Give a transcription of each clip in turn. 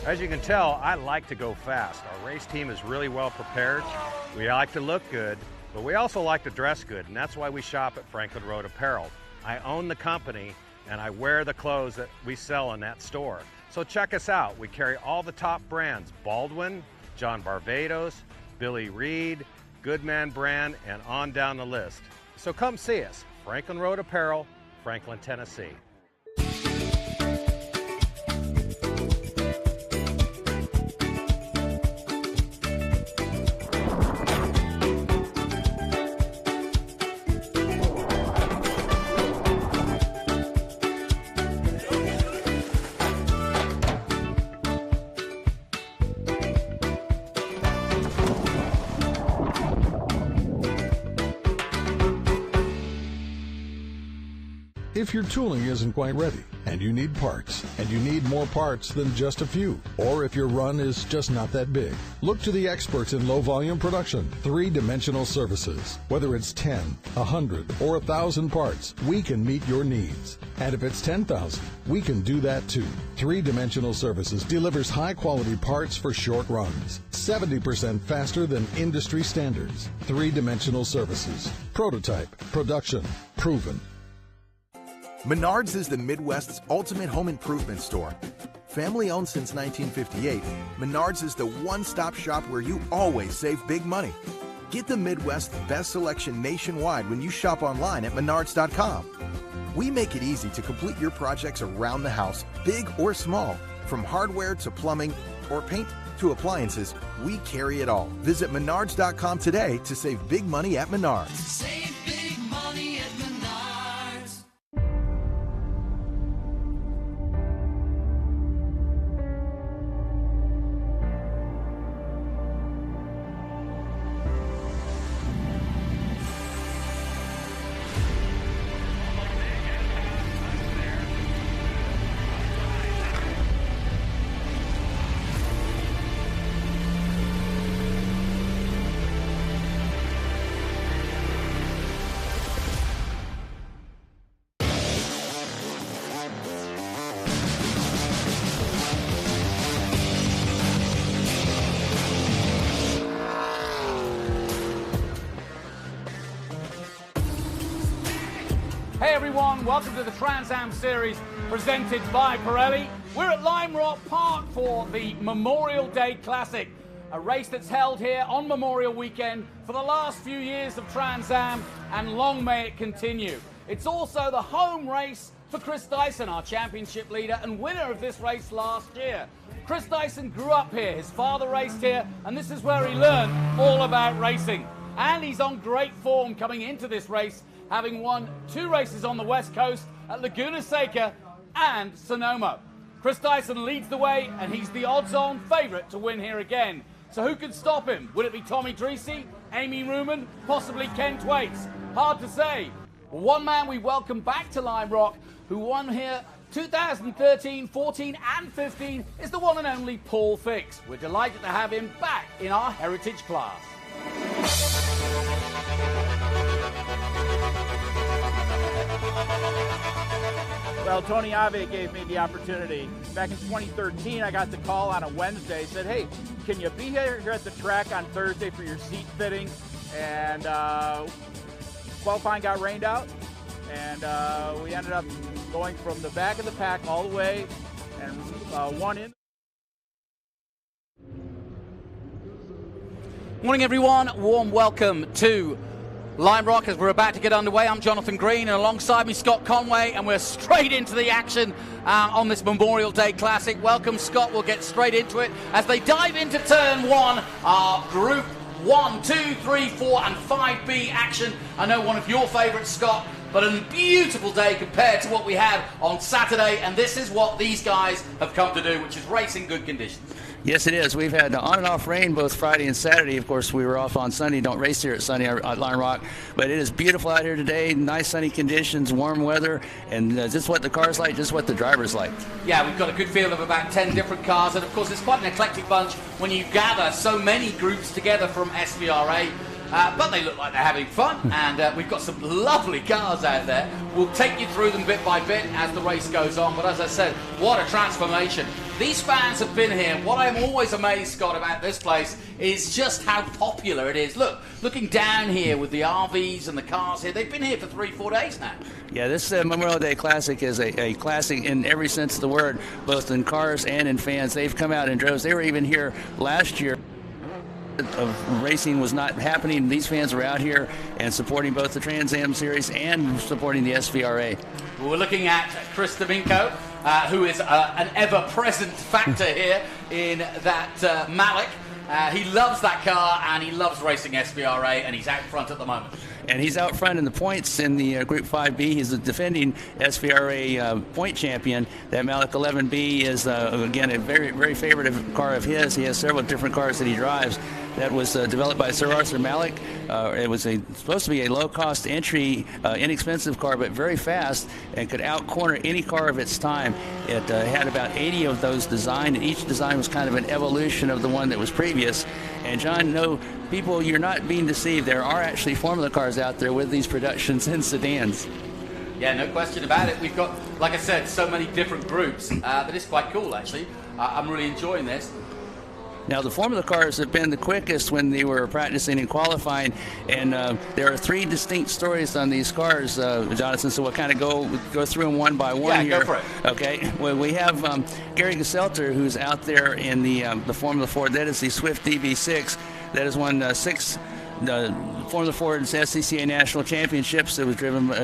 As you can tell, I like to go fast. Our race team is really well prepared. We like to look good, but we also like to dress good, and that's why we shop at Franklin Road Apparel. I own the company, and I wear the clothes that we sell in that store. So check us out. We carry all the top brands: Baldwin, John Barbados, Billy Reed, Goodman brand, and on down the list. So come see us, Franklin Road Apparel, Franklin, Tennessee. If your tooling isn't quite ready, and you need parts, and you need more parts than just a few, or if your run is just not that big, look to the experts in low-volume production, Three-Dimensional Services. Whether it's 10, 100, or 1,000 parts, we can meet your needs. And if it's 10,000, we can do that too. Three-Dimensional Services delivers high-quality parts for short runs, 70% faster than industry standards. Three-Dimensional Services. Prototype, production, proven. Menards is the Midwest's ultimate home improvement store. Family owned since 1958, Menards is the one-stop shop where you always save big money. Get the Midwest's best selection nationwide when you shop online at menards.com. We make it easy to complete your projects around the house, big or small. From hardware to plumbing or paint to appliances, we carry it all. Visit menards.com today to save big money at Menards. Save big money at Menards. Hey everyone, welcome to the Trans Am Series presented by Pirelli. We're at Lime Rock Park for the Memorial Day Classic, a race that's held here on Memorial Weekend for the last few years of Trans Am, and long may it continue. It's also the home race for Chris Dyson, our championship leader and winner of this race last year. Chris Dyson grew up here, his father raced here, and this is where he learned all about racing. And he's on great form coming into this race, having won 2 races on the West Coast at Laguna Seca and Sonoma. Chris Dyson leads the way, and he's the odds-on favourite to win here again. So who could stop him? Would it be Tommy Dreese, Amy Ruman, possibly Ken Thwaites? Hard to say. One man we welcome back to Lime Rock, who won here 2013, 14 and 15, is the one and only Paul Fix. We're delighted to have him back in our heritage class. Well, Tony Ave gave me the opportunity. Back in 2013, I got the call on a Wednesday. He said, hey, can you be here at the track on Thursday for your seat fitting? And qualifying got rained out, and we ended up going from the back of the pack all the way and won in. Morning everyone, warm welcome to Lime Rock as we're about to get underway. I'm Jonathan Green, and alongside me Scott Conway, and we're straight into the action on this Memorial Day Classic. Welcome, Scott. We'll get straight into it as they dive into turn 1, our Group 1, 2, 3, 4 and 5B action. I know one of your favourites, Scott, but a beautiful day compared to what we had on Saturday, and this is what these guys have come to do, which is race in good conditions. Yes, it is. We've had on and off rain both Friday and Saturday. Of course, we were off on Sunday. Don't race here at Sunday at Lime Rock. But it is beautiful out here today. Nice sunny conditions, warm weather, and just what the cars like, just what the drivers like. Yeah, we've got a good feel of about 10 different cars. And, of course, it's quite an eclectic bunch when you gather so many groups together from SVRA. But they look like they're having fun, and we've got some lovely cars out there. We'll take you through them bit by bit as the race goes on. But as I said, what a transformation these fans have been here. What I'm always amazed, Scott, about this place is just how popular it is. Look, looking down here with the RVs and the cars here, they've been here for 3-4 days now. Yeah, this Memorial Day Classic is a classic in every sense of the word, both in cars and in fans. They've come out in droves. They were even here last year. Of racing was not happening. These fans were out here and supporting both the Trans Am Series and supporting the SVRA. We're looking at Chris Domingo, who is an ever-present factor here in that Malik. He loves that car and he loves racing SVRA, and he's out front at the moment. And he's out front in the points in the Group 5B. He's the defending SVRA point champion. That Malik 11B is, again, a very, very favorite car of his. He has several different cars that he drives. That was developed by Sir Arthur Malik. It was supposed to be a low-cost entry, inexpensive car, but very fast and could out-corner any car of its time. It had about 80 of those designed, and each design was kind of an evolution of the one that was previous. And John, no, people, you're not being deceived. There are actually formula cars out there with these productions and sedans. Yeah, no question about it. We've got, like I said, so many different groups. That is quite cool, actually. I'm really enjoying this. Now, the Formula cars have been the quickest when they were practicing and qualifying, and there are 3 distinct stories on these cars, Jonathan, so we'll kind of go through them one by one here. Yeah, go for it. Okay. Well, we have Gary Gesselter, who's out there in the Formula Ford. That is the Swift DB6. That has won 6 Formula Ford's SCCA National Championships. It was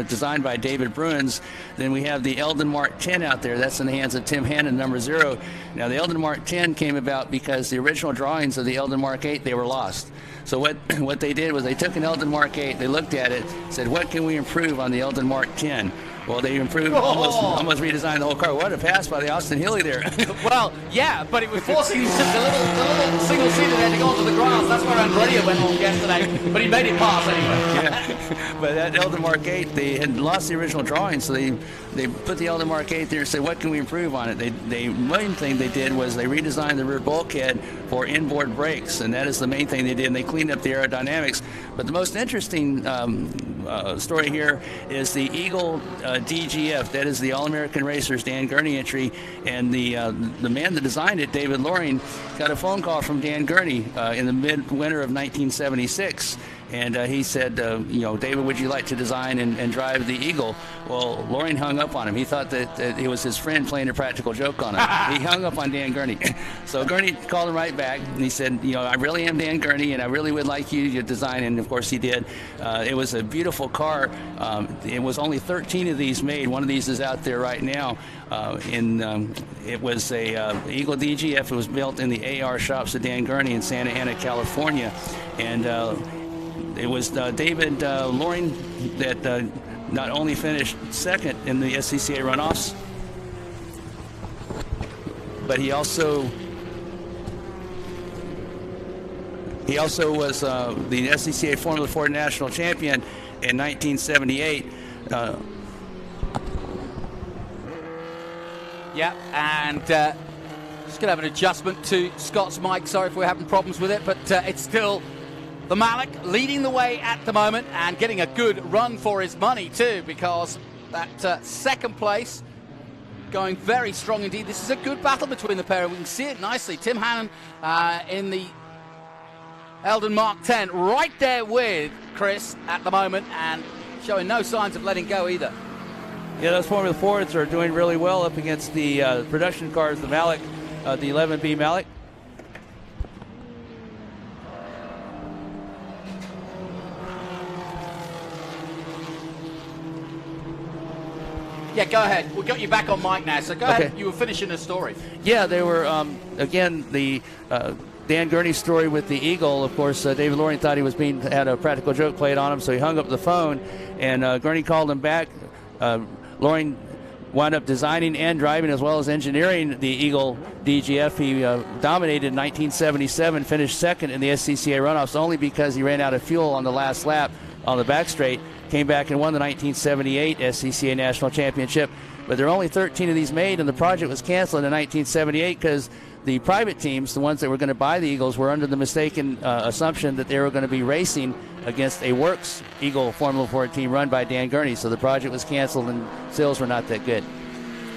designed by David Bruins. Then we have the Eldon Mark 10 out there. That's in the hands of Tim Hannon, number 0. Now, the Eldon Mark 10 came about because the original drawings of the Eldon Mark 8, they were lost. So what they did was they took an Eldon Mark 8, they looked at it, said, what can we improve on the Eldon Mark 10? Well, they improved, almost redesigned the whole car. What a pass by the Austin Hilly there. Well, yeah, but it was forcing the little single-seater there to go onto the grass. That's where Andrea went on yesterday, but he made it pass anyway. Yeah, but that Eldon Mark 8, they had lost the original drawing, so they put the Eldon Mark 8 there and said, what can we improve on it? The main thing they did was they redesigned the rear bulkhead for inboard brakes, and that is the main thing they did, and they cleaned up the aerodynamics. But the most interesting story here is the Eagle DGF. That is the All-American Racers Dan Gurney entry, and the man that designed it, David Loring, got a phone call from Dan Gurney in the midwinter of 1976. And he said, David, would you like to design and drive the Eagle? Well, Loring hung up on him. He thought that it was his friend playing a practical joke on him. He hung up on Dan Gurney. So Gurney called him right back, and he said, I really am Dan Gurney, and I really would like you to design. And, of course, he did. It was a beautiful car. It was only 13 of these made. One of these is out there right now. It was a Eagle DGF. It was built in the AR shops of Dan Gurney in Santa Ana, California. And it was David Loring that not only finished second in the SCCA runoffs, but he also was the SCCA Formula Ford National Champion in 1978. Yeah, and just going to have an adjustment to Scott's mic. Sorry if we're having problems with it, but it's still the Malik leading the way at the moment and getting a good run for his money too, because that second place going very strong indeed. This is a good battle between the pair. We can see it nicely. Tim Hannon in the Eldon Mark 10 right there with Chris at the moment and showing no signs of letting go either. Yeah, those Formula Fords are doing really well up against the production cars, the Malik, the 11B Malik. Yeah, go ahead. We got you back on mic now, so go ahead. You were finishing the story. Yeah, they were, again, the Dan Gurney story with the Eagle. Of course, David Loring thought he was had a practical joke played on him, so he hung up the phone, and Gurney called him back. Loring wound up designing and driving as well as engineering the Eagle DGF. He dominated in 1977, finished second in the SCCA runoffs only because he ran out of fuel on the last lap on the back straight. Came back and won the 1978 SCCA National Championship. But there are only 13 of these made, and the project was canceled in 1978 because the private teams, the ones that were going to buy the Eagles, were under the mistaken assumption that they were going to be racing against a Works Eagle Formula Ford team run by Dan Gurney. So the project was canceled and sales were not that good.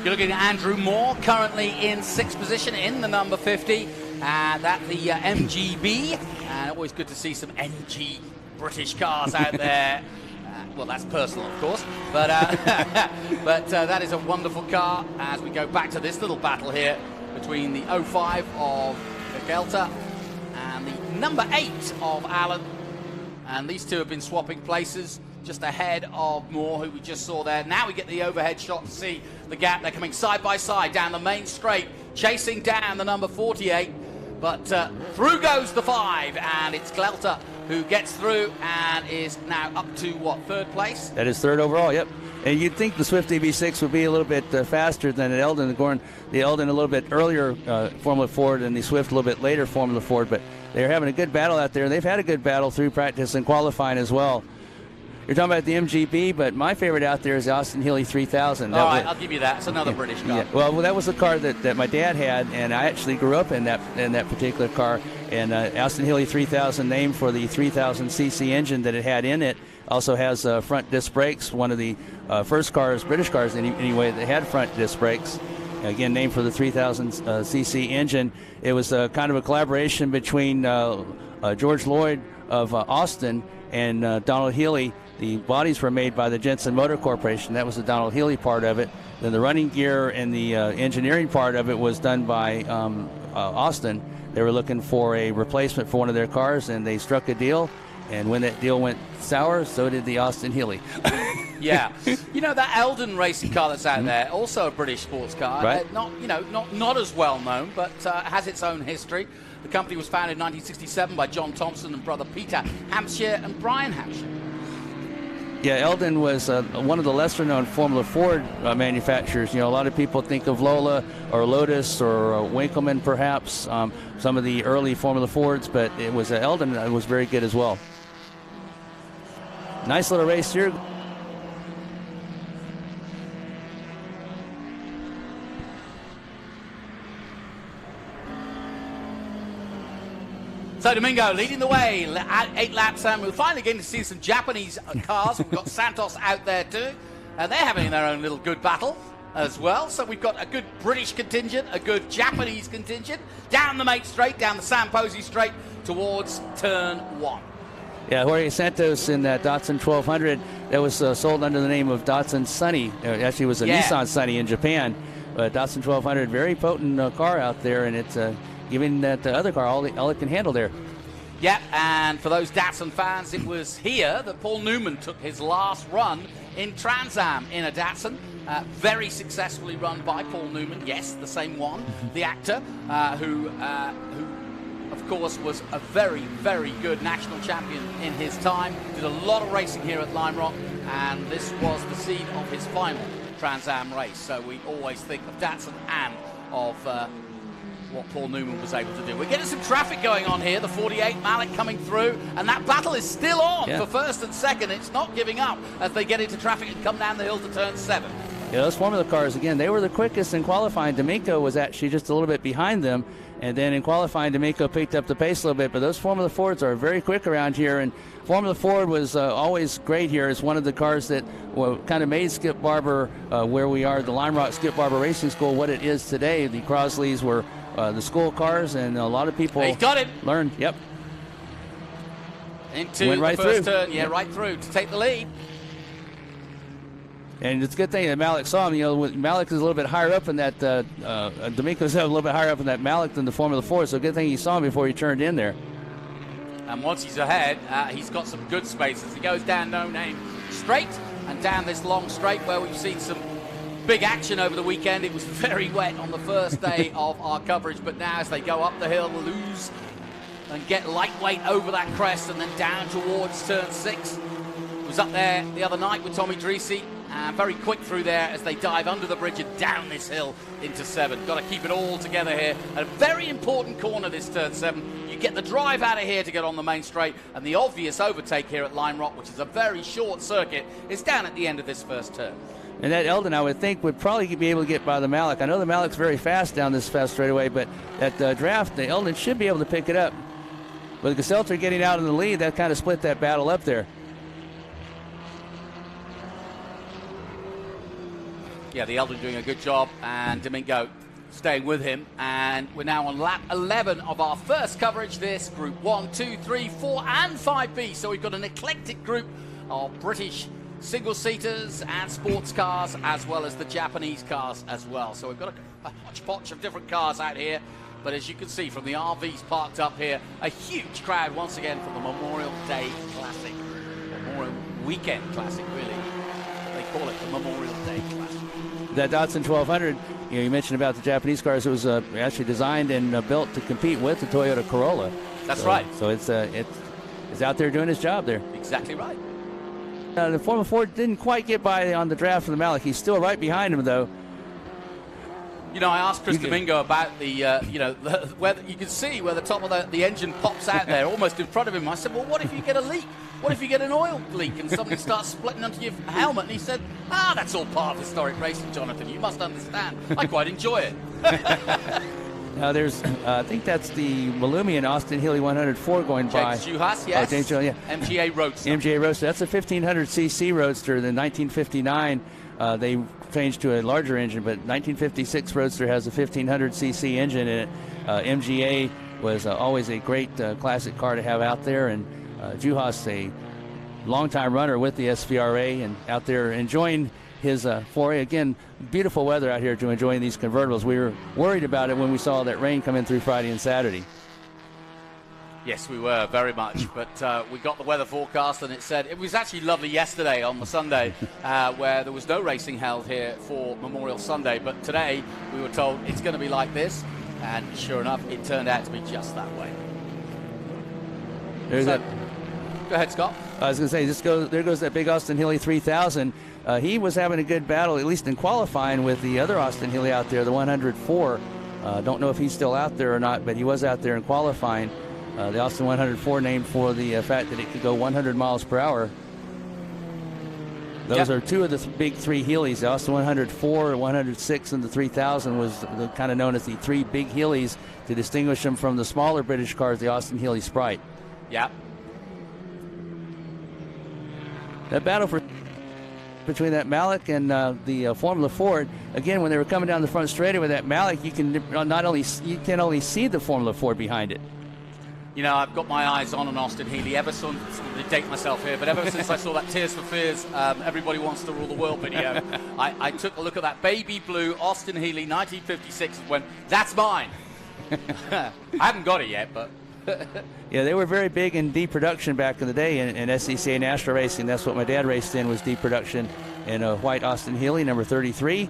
You're looking at Andrew Moore, currently in 6th position in the number 50. That's the MGB. And always good to see some NG British cars out there. Well, that's personal, of course. But, but that is a wonderful car as we go back to this little battle here between the 05 of Gelter and the number 8 of Allen. And these two have been swapping places just ahead of Moore, who we just saw there. Now we get the overhead shot to see the gap. They're coming side by side down the main straight, chasing down the number 48. But through goes the 5, and it's Gelter who gets through and is now up to, what, 3rd place? That is 3rd overall, yep. And you'd think the Swift EV6 would be a little bit faster than the Eldon. The Eldon a little bit earlier Formula Ford and the Swift a little bit later Formula Ford, but they're having a good battle out there. They've had a good battle through practice and qualifying as well. You're talking about the MGB, but my favorite out there is the Austin Healey 3000. All right, I'll give you that. It's another British car. Yeah. Well, that was the car that my dad had, and I actually grew up in that particular car. And Austin Healey 3000, named for the 3000cc engine that it had in it. Also has front disc brakes. One of the first cars, British cars anyway, that had front disc brakes. Again, named for the 3000cc engine. It was kind of a collaboration between George Lloyd of Austin and Donald Healey. The bodies were made by the Jensen Motor Corporation. That was the Donald Healey part of it. Then the running gear and the engineering part of it was done by Austin. They were looking for a replacement for one of their cars, and they struck a deal. And when that deal went sour, so did the Austin Healey. Yeah. You know, that Eldon racing car that's out there, also a British sports car. Right. Not as well known, but has its own history. The company was founded in 1967 by John Thompson and brother Peter Hampshire and Brian Hampshire. Yeah, Eldon was one of the lesser-known Formula Ford manufacturers. You know, a lot of people think of Lola or Lotus or Winkleman, perhaps, some of the early Formula Fords, but it was Eldon that was very good as well. Nice little race here. So Domingo leading the way at 8 laps, and we're finally getting to see some Japanese cars. We've got Santos out there too, and they're having their own little good battle as well. So we've got a good British contingent, a good Japanese contingent, down the main straight, down the San Posi straight towards turn 1. Yeah, Jorge Santos in that Datsun 1200 that was sold under the name of Datsun Sunny. Actually, it was a Nissan Sunny in Japan. But Datsun 1200, very potent car out there, and it's giving that other car all it can handle there. Yeah, and for those Datsun fans, it was here that Paul Newman took his last run in Trans Am in a Datsun. Very successfully run by Paul Newman, yes, the same one, the actor, who of course was a very, very good national champion in his time. Did a lot of racing here at Lime Rock, and this was the seed of his final Trans Am race. So we always think of Datsun and of what Paul Newman was able to do. We're getting some traffic going on here. The 48 Malik coming through, and that battle is still on for first and second. It's not giving up as they get into traffic and come down the hill to turn 7. Yeah, those Formula cars, again, they were the quickest in qualifying. D'Amico was actually just a little bit behind them, and then in qualifying, D'Amico picked up the pace a little bit, but those Formula Fords are very quick around here, and Formula Ford was always great here. It's one of the cars that kind of made Skip Barber, where we are, the Lime Rock Skip Barber Racing School, what it is today. The Crosleys were the school cars, and a lot of people learned. Yep. Into the first turn, right through to take the lead. And it's a good thing that Malik saw him. You know, Malik is a little bit higher up in that, D'Amico's a little bit higher up in that Malik than the Formula 4, so good thing he saw him before he turned in there. And once he's ahead, he's got some good space as he goes down No Name Straight and down this long straight where we've seen some big action over the weekend. It was very wet on the first day of our coverage, but now as they go up the hill, lose and get lightweight over that crest and then down towards turn 6. Was up there the other night with Tommy Dreesy, and very quick through there as they dive under the bridge and down this hill into 7. Got to keep it all together here. A very important corner, this turn 7. You get the drive out of here to get on the main straight, and the obvious overtake here at Lime Rock, which is a very short circuit, is down at the end of this first turn. And that Eldon, I would think, would probably be able to get by the Malik. I know the Malik's very fast down this fast straightaway, but that draft, the Eldon should be able to pick it up. With Gesselter getting out in the lead, that kind of split that battle up there. Yeah, the Eldon doing a good job, and Domingo staying with him. And we're now on lap 11 of our first coverage. This Group 1, 2, 3, 4, and 5B. So we've got an eclectic group of British single-seaters and sports cars, as well as the Japanese cars as well. So we've got a hodgepodge of different cars out here. But as you can see from the RVs parked up here, a huge crowd once again for the Memorial Day Classic. Memorial Weekend Classic, really. They call it the Memorial Day Classic. That Datsun 1200, you mentioned about the Japanese cars. It was actually designed and built to compete with the Toyota Corolla. That's right. So it's out there doing his job there. Exactly right. The Formula Ford didn't quite get by on the draft for the Malik. He's still right behind him, though. You know, I asked Chris Domingo about the, where you can see where the top of the engine pops out there, almost in front of him. I said, well, what if you get a leak? What if you get an oil leak and something starts splitting onto your helmet? And he said, that's all part of historic racing, Jonathan. You must understand. I quite enjoy it. Now there's, I think that's the Malumian Austin Healey 104 going by. James Juhas, yes. James Juhas, yeah. MGA Roadster. MGA Roadster. That's a 1500cc Roadster. In 1959, they changed to a larger engine, but 1956 Roadster has a 1500cc engine in it. MGA was always a great classic car to have out there, and Juhas, a longtime runner with the SVRA, and out there enjoying his foray. Again, beautiful weather out here to enjoying these convertibles. We were worried about it when we saw that rain come in through Friday and Saturday. Yes, we were, very much. But we got the weather forecast, and it said it was actually lovely yesterday on the Sunday, where there was no racing held here for Memorial Sunday. But today we were told it's going to be like this, and sure enough, it turned out to be just that way. There's go ahead, Scott. I was going to say, there goes that big Austin Healey 3000. He was having a good battle, at least in qualifying, with the other Austin Healey out there, the 104. Don't know if he's still out there or not, but he was out there in qualifying. The Austin 104 named for the fact that it could go 100 miles per hour. Those are two of the big three Healeys. The Austin 104, the 106, and the 3000 was kind of known as the three big Healeys to distinguish them from the smaller British cars, the Austin Healey Sprite. Yeah. That battle between that Malik and the Formula Ford, again, when they were coming down the front straightaway with that Malik, you can only see the Formula Ford behind it. You know, I've got my eyes on an Austin Healey ever since, to date myself here, but ever since I saw that Tears for Fears, Everybody Wants to Rule the World video, I took a look at that baby blue Austin Healey 1956 and went, that's mine. I haven't got it yet, but... Yeah, they were very big in D production back in the day in SCCA National Racing. That's what my dad raced in, was D production in a white Austin Healey, number 33.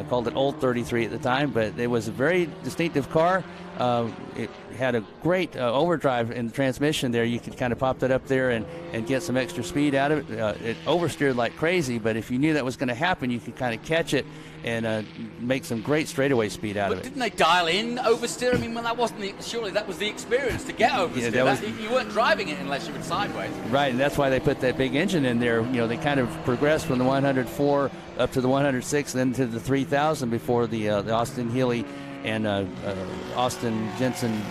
Called it Old 33 at the time, but it was a very distinctive car. It had a great overdrive in the transmission there. You could kind of pop that up there and get some extra speed out of it. It oversteered like crazy, but if you knew that was going to happen, you could kind of catch it and make some great straightaway speed out of it. Didn't they dial in oversteer? I mean, when that wasn't surely that was the experience to get oversteer. Yeah, you weren't driving it unless you were sideways. Right, and that's why they put that big engine in there. You know, they kind of progressed from the 104 up to the 106, then to the 3000 before the Austin Healey and Austin Jensen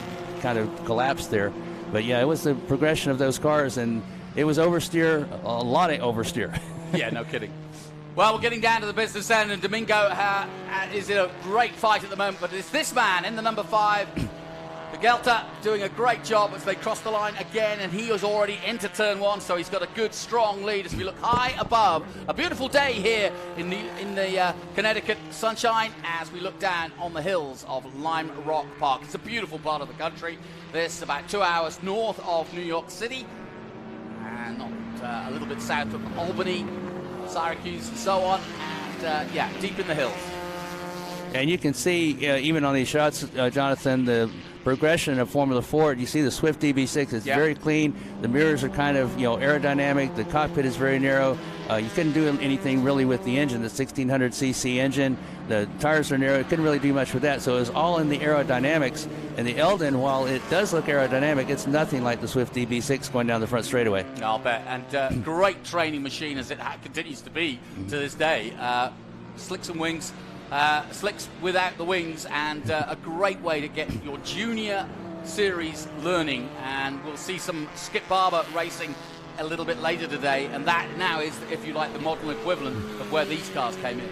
kind of collapsed there. But yeah, it was the progression of those cars, and it was oversteer, a lot of oversteer. Yeah, no kidding. Well, we're getting down to the business end, and Domingo is in a great fight at the moment, but it's this man in the number 5, the Gelter, doing a great job as they cross the line again, and he was already into turn 1, so he's got a good, strong lead as we look high above. A beautiful day here in the Connecticut sunshine as we look down on the hills of Lime Rock Park. It's a beautiful part of the country. This about 2 hours north of New York City, and a little bit south of Albany, Syracuse, and so on, and yeah, deep in the hills. And you can see, even on these shots, Jonathan, the progression of Formula Ford. You see the Swift DB6 is very clean. The mirrors are kind of, aerodynamic. The cockpit is very narrow. You couldn't do anything really with the engine, the 1600cc engine. The tires are narrow. You couldn't really do much with that. So it was all in the aerodynamics. And the Eldon, while it does look aerodynamic, it's nothing like the Swift DB6 going down the front straightaway. I'll bet. And great training machine as it continues to be to this day. Slicks and wings. Slicks without the wings, and a great way to get your junior series learning. And we'll see some Skip Barber racing a little bit later today, and that now is, if you like, the modern equivalent of where these cars came in.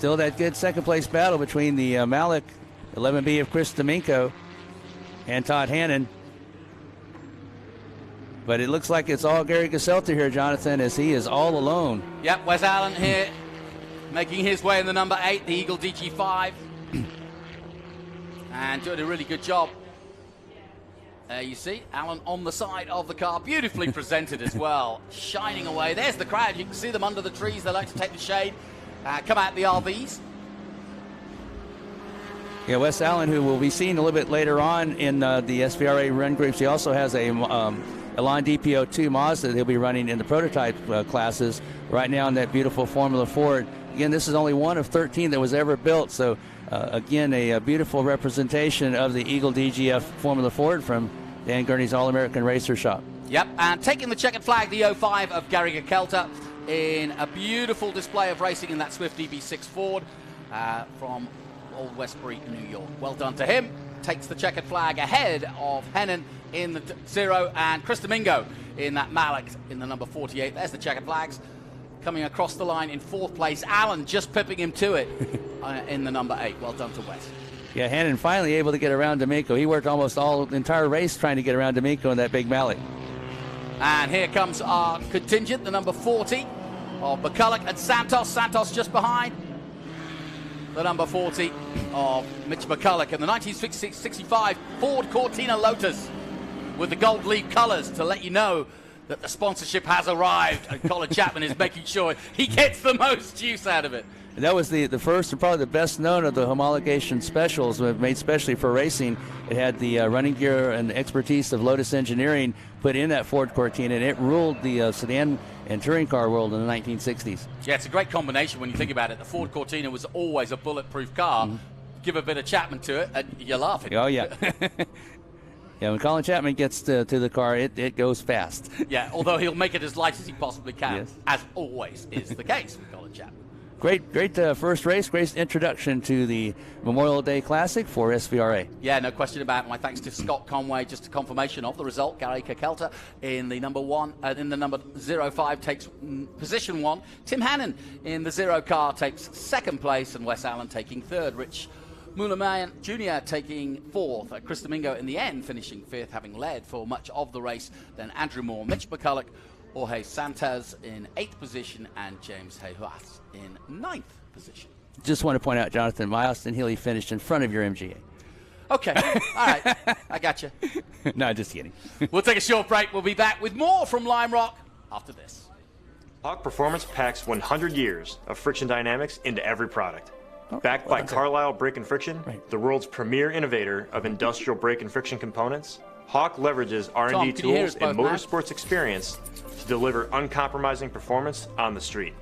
Still that good second-place battle between the Malik 11B of Chris Domingo and Todd Hannon. But it looks like it's all Gary Gaselter here, Jonathan, as he is all alone. Yep, Wes Allen here, making his way in the number 8, the Eagle DG5. And doing a really good job. There you see, Allen on the side of the car, beautifully presented as well, shining away. There's the crowd, you can see them under the trees. They like to take the shade, come out the RVs. Yeah, Wes Allen, who will be seen a little bit later on in the SVRA run groups, he also has a Elan DPO2 Mazda that he'll be running in the prototype classes right now in that beautiful Formula Ford. Again, this is only one of 13 that was ever built, so again, a beautiful representation of the Eagle DGF Formula Ford from Dan Gurney's All-American Racer Shop. Yep, and taking the checkered flag, the 05 of Gary Gaselter, in a beautiful display of racing in that Swift DB6 Ford from Old Westbury, New York. Well done to him. Takes the checkered flag ahead of Hennon in the 0 and Chris Domingo in that Malik in the number 48. There's the checkered flags. Coming across the line in 4th place, Allen just pipping him to it in the number 8. Well done to Wes. Yeah, Hannon finally able to get around Domingo. He worked almost the entire race trying to get around Domingo in that big Malik. And here comes our contingent, the number 40 of McCulloch and Santos. Santos just behind the number 40 of Mitch McCulloch in the 1965 Ford Cortina Lotus with the gold leaf colors to let you know that the sponsorship has arrived, and Colin Chapman is making sure he gets the most use out of it. And that was the first and probably the best known of the homologation specials made specially for racing. It had the running gear and the expertise of Lotus Engineering put in that Ford Cortina, and it ruled the sedan and touring car world in the 1960s. Yeah, it's a great combination when you think about it. The Ford Cortina was always a bulletproof car. Give a bit of Chapman to it, and you're laughing. Oh, yeah. Yeah, when Colin Chapman gets to the car, it goes fast. Yeah, although he'll make it as light as he possibly can, yes, as always is the case with Colin Chapman. Great first race, great introduction to the Memorial Day Classic for SVRA. Yeah, no question about it. My thanks to Scott Conway. Just a confirmation of the result. Gary Gaselter in the number 05 takes position 1. Tim Hannon in the 0 car takes 2nd place, and Wes Allen taking 3rd. Rich Mullerman Jr. taking 4th. Chris Domingo in the end finishing 5th, having led for much of the race. Then Andrew Moore, Mitch McCulloch, Jorge Santos in 8th position, and James Hayhuas in 9th position. Just want to point out, Jonathan, my Austin Healey finished in front of your MGA. Okay, all right, I got you. No, just kidding. We'll take a short break. We'll be back with more from Lime Rock after this. Hawk Performance packs 100 years of friction dynamics into every product. Oh, Backed by Carlisle Brake and Friction, right, the world's premier innovator of industrial brake and friction components, Hawk leverages R&D tools and motorsports experience to deliver uncompromising performance on the street.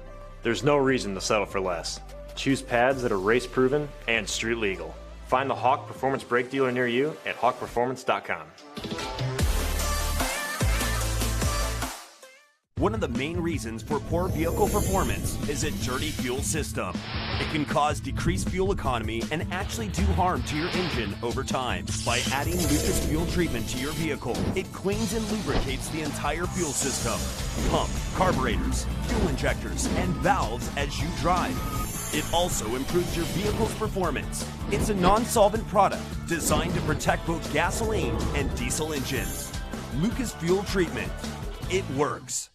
There's no reason to settle for less. Choose pads that are race-proven and street legal. Find the Hawk Performance brake dealer near you at hawkperformance.com. One of the main reasons for poor vehicle performance is a dirty fuel system. It can cause decreased fuel economy and actually do harm to your engine over time. By adding Lucas Fuel Treatment to your vehicle, it cleans and lubricates the entire fuel system. Pump, carburetors, fuel injectors, and valves as you drive. It also improves your vehicle's performance. It's a non-solvent product designed to protect both gasoline and diesel engines. Lucas Fuel Treatment. It works.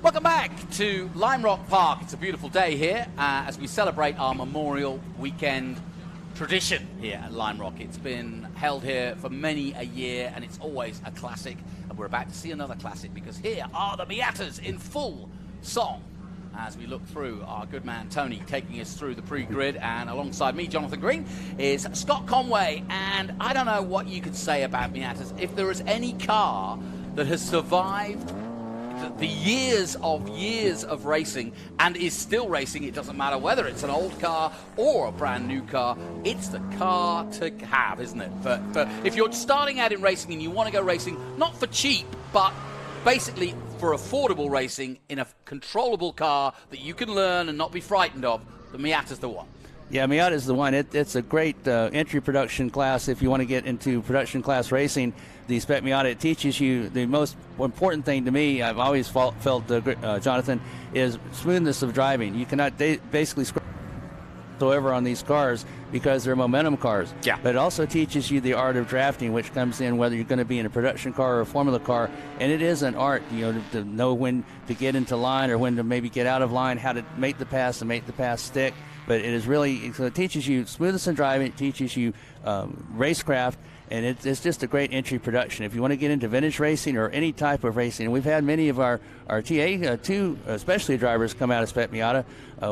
Welcome back to Lime Rock Park. It's a beautiful day here as we celebrate our Memorial Weekend tradition here at Lime Rock. It's been held here for many a year, and it's always a classic. And we're about to see another classic because here are the Miatas in full song. As we look through, our good man Tony taking us through the pre-grid, and alongside me, Jonathan Green, is Scott Conway. And I don't know what you could say about Miatas. If there is any car that has survived the years of racing and is still racing, it doesn't matter whether it's an old car or a brand new car, it's the car to have, isn't it? But if you're starting out in racing and you want to go racing, not for cheap, but basically for affordable racing in a controllable car that you can learn and not be frightened of, the Miata's the one. Yeah, Miata is the one. It's a great entry production class if you want to get into production class racing. The Spec Miata, it teaches you the most important thing to me, I've always felt, Jonathan, is smoothness of driving. You cannot basically screw whatsoever on these cars because they're momentum cars. Yeah. But it also teaches you the art of drafting, which comes in whether you're going to be in a production car or a formula car. And it is an art, to know when to get into line or when to maybe get out of line, how to make the pass and make the pass stick. But it is really, so it teaches you smoothness in driving, it teaches you racecraft, and it's just a great entry production. If you want to get into vintage racing or any type of racing, and we've had many of our TA2 especially drivers come out of Spec Miata.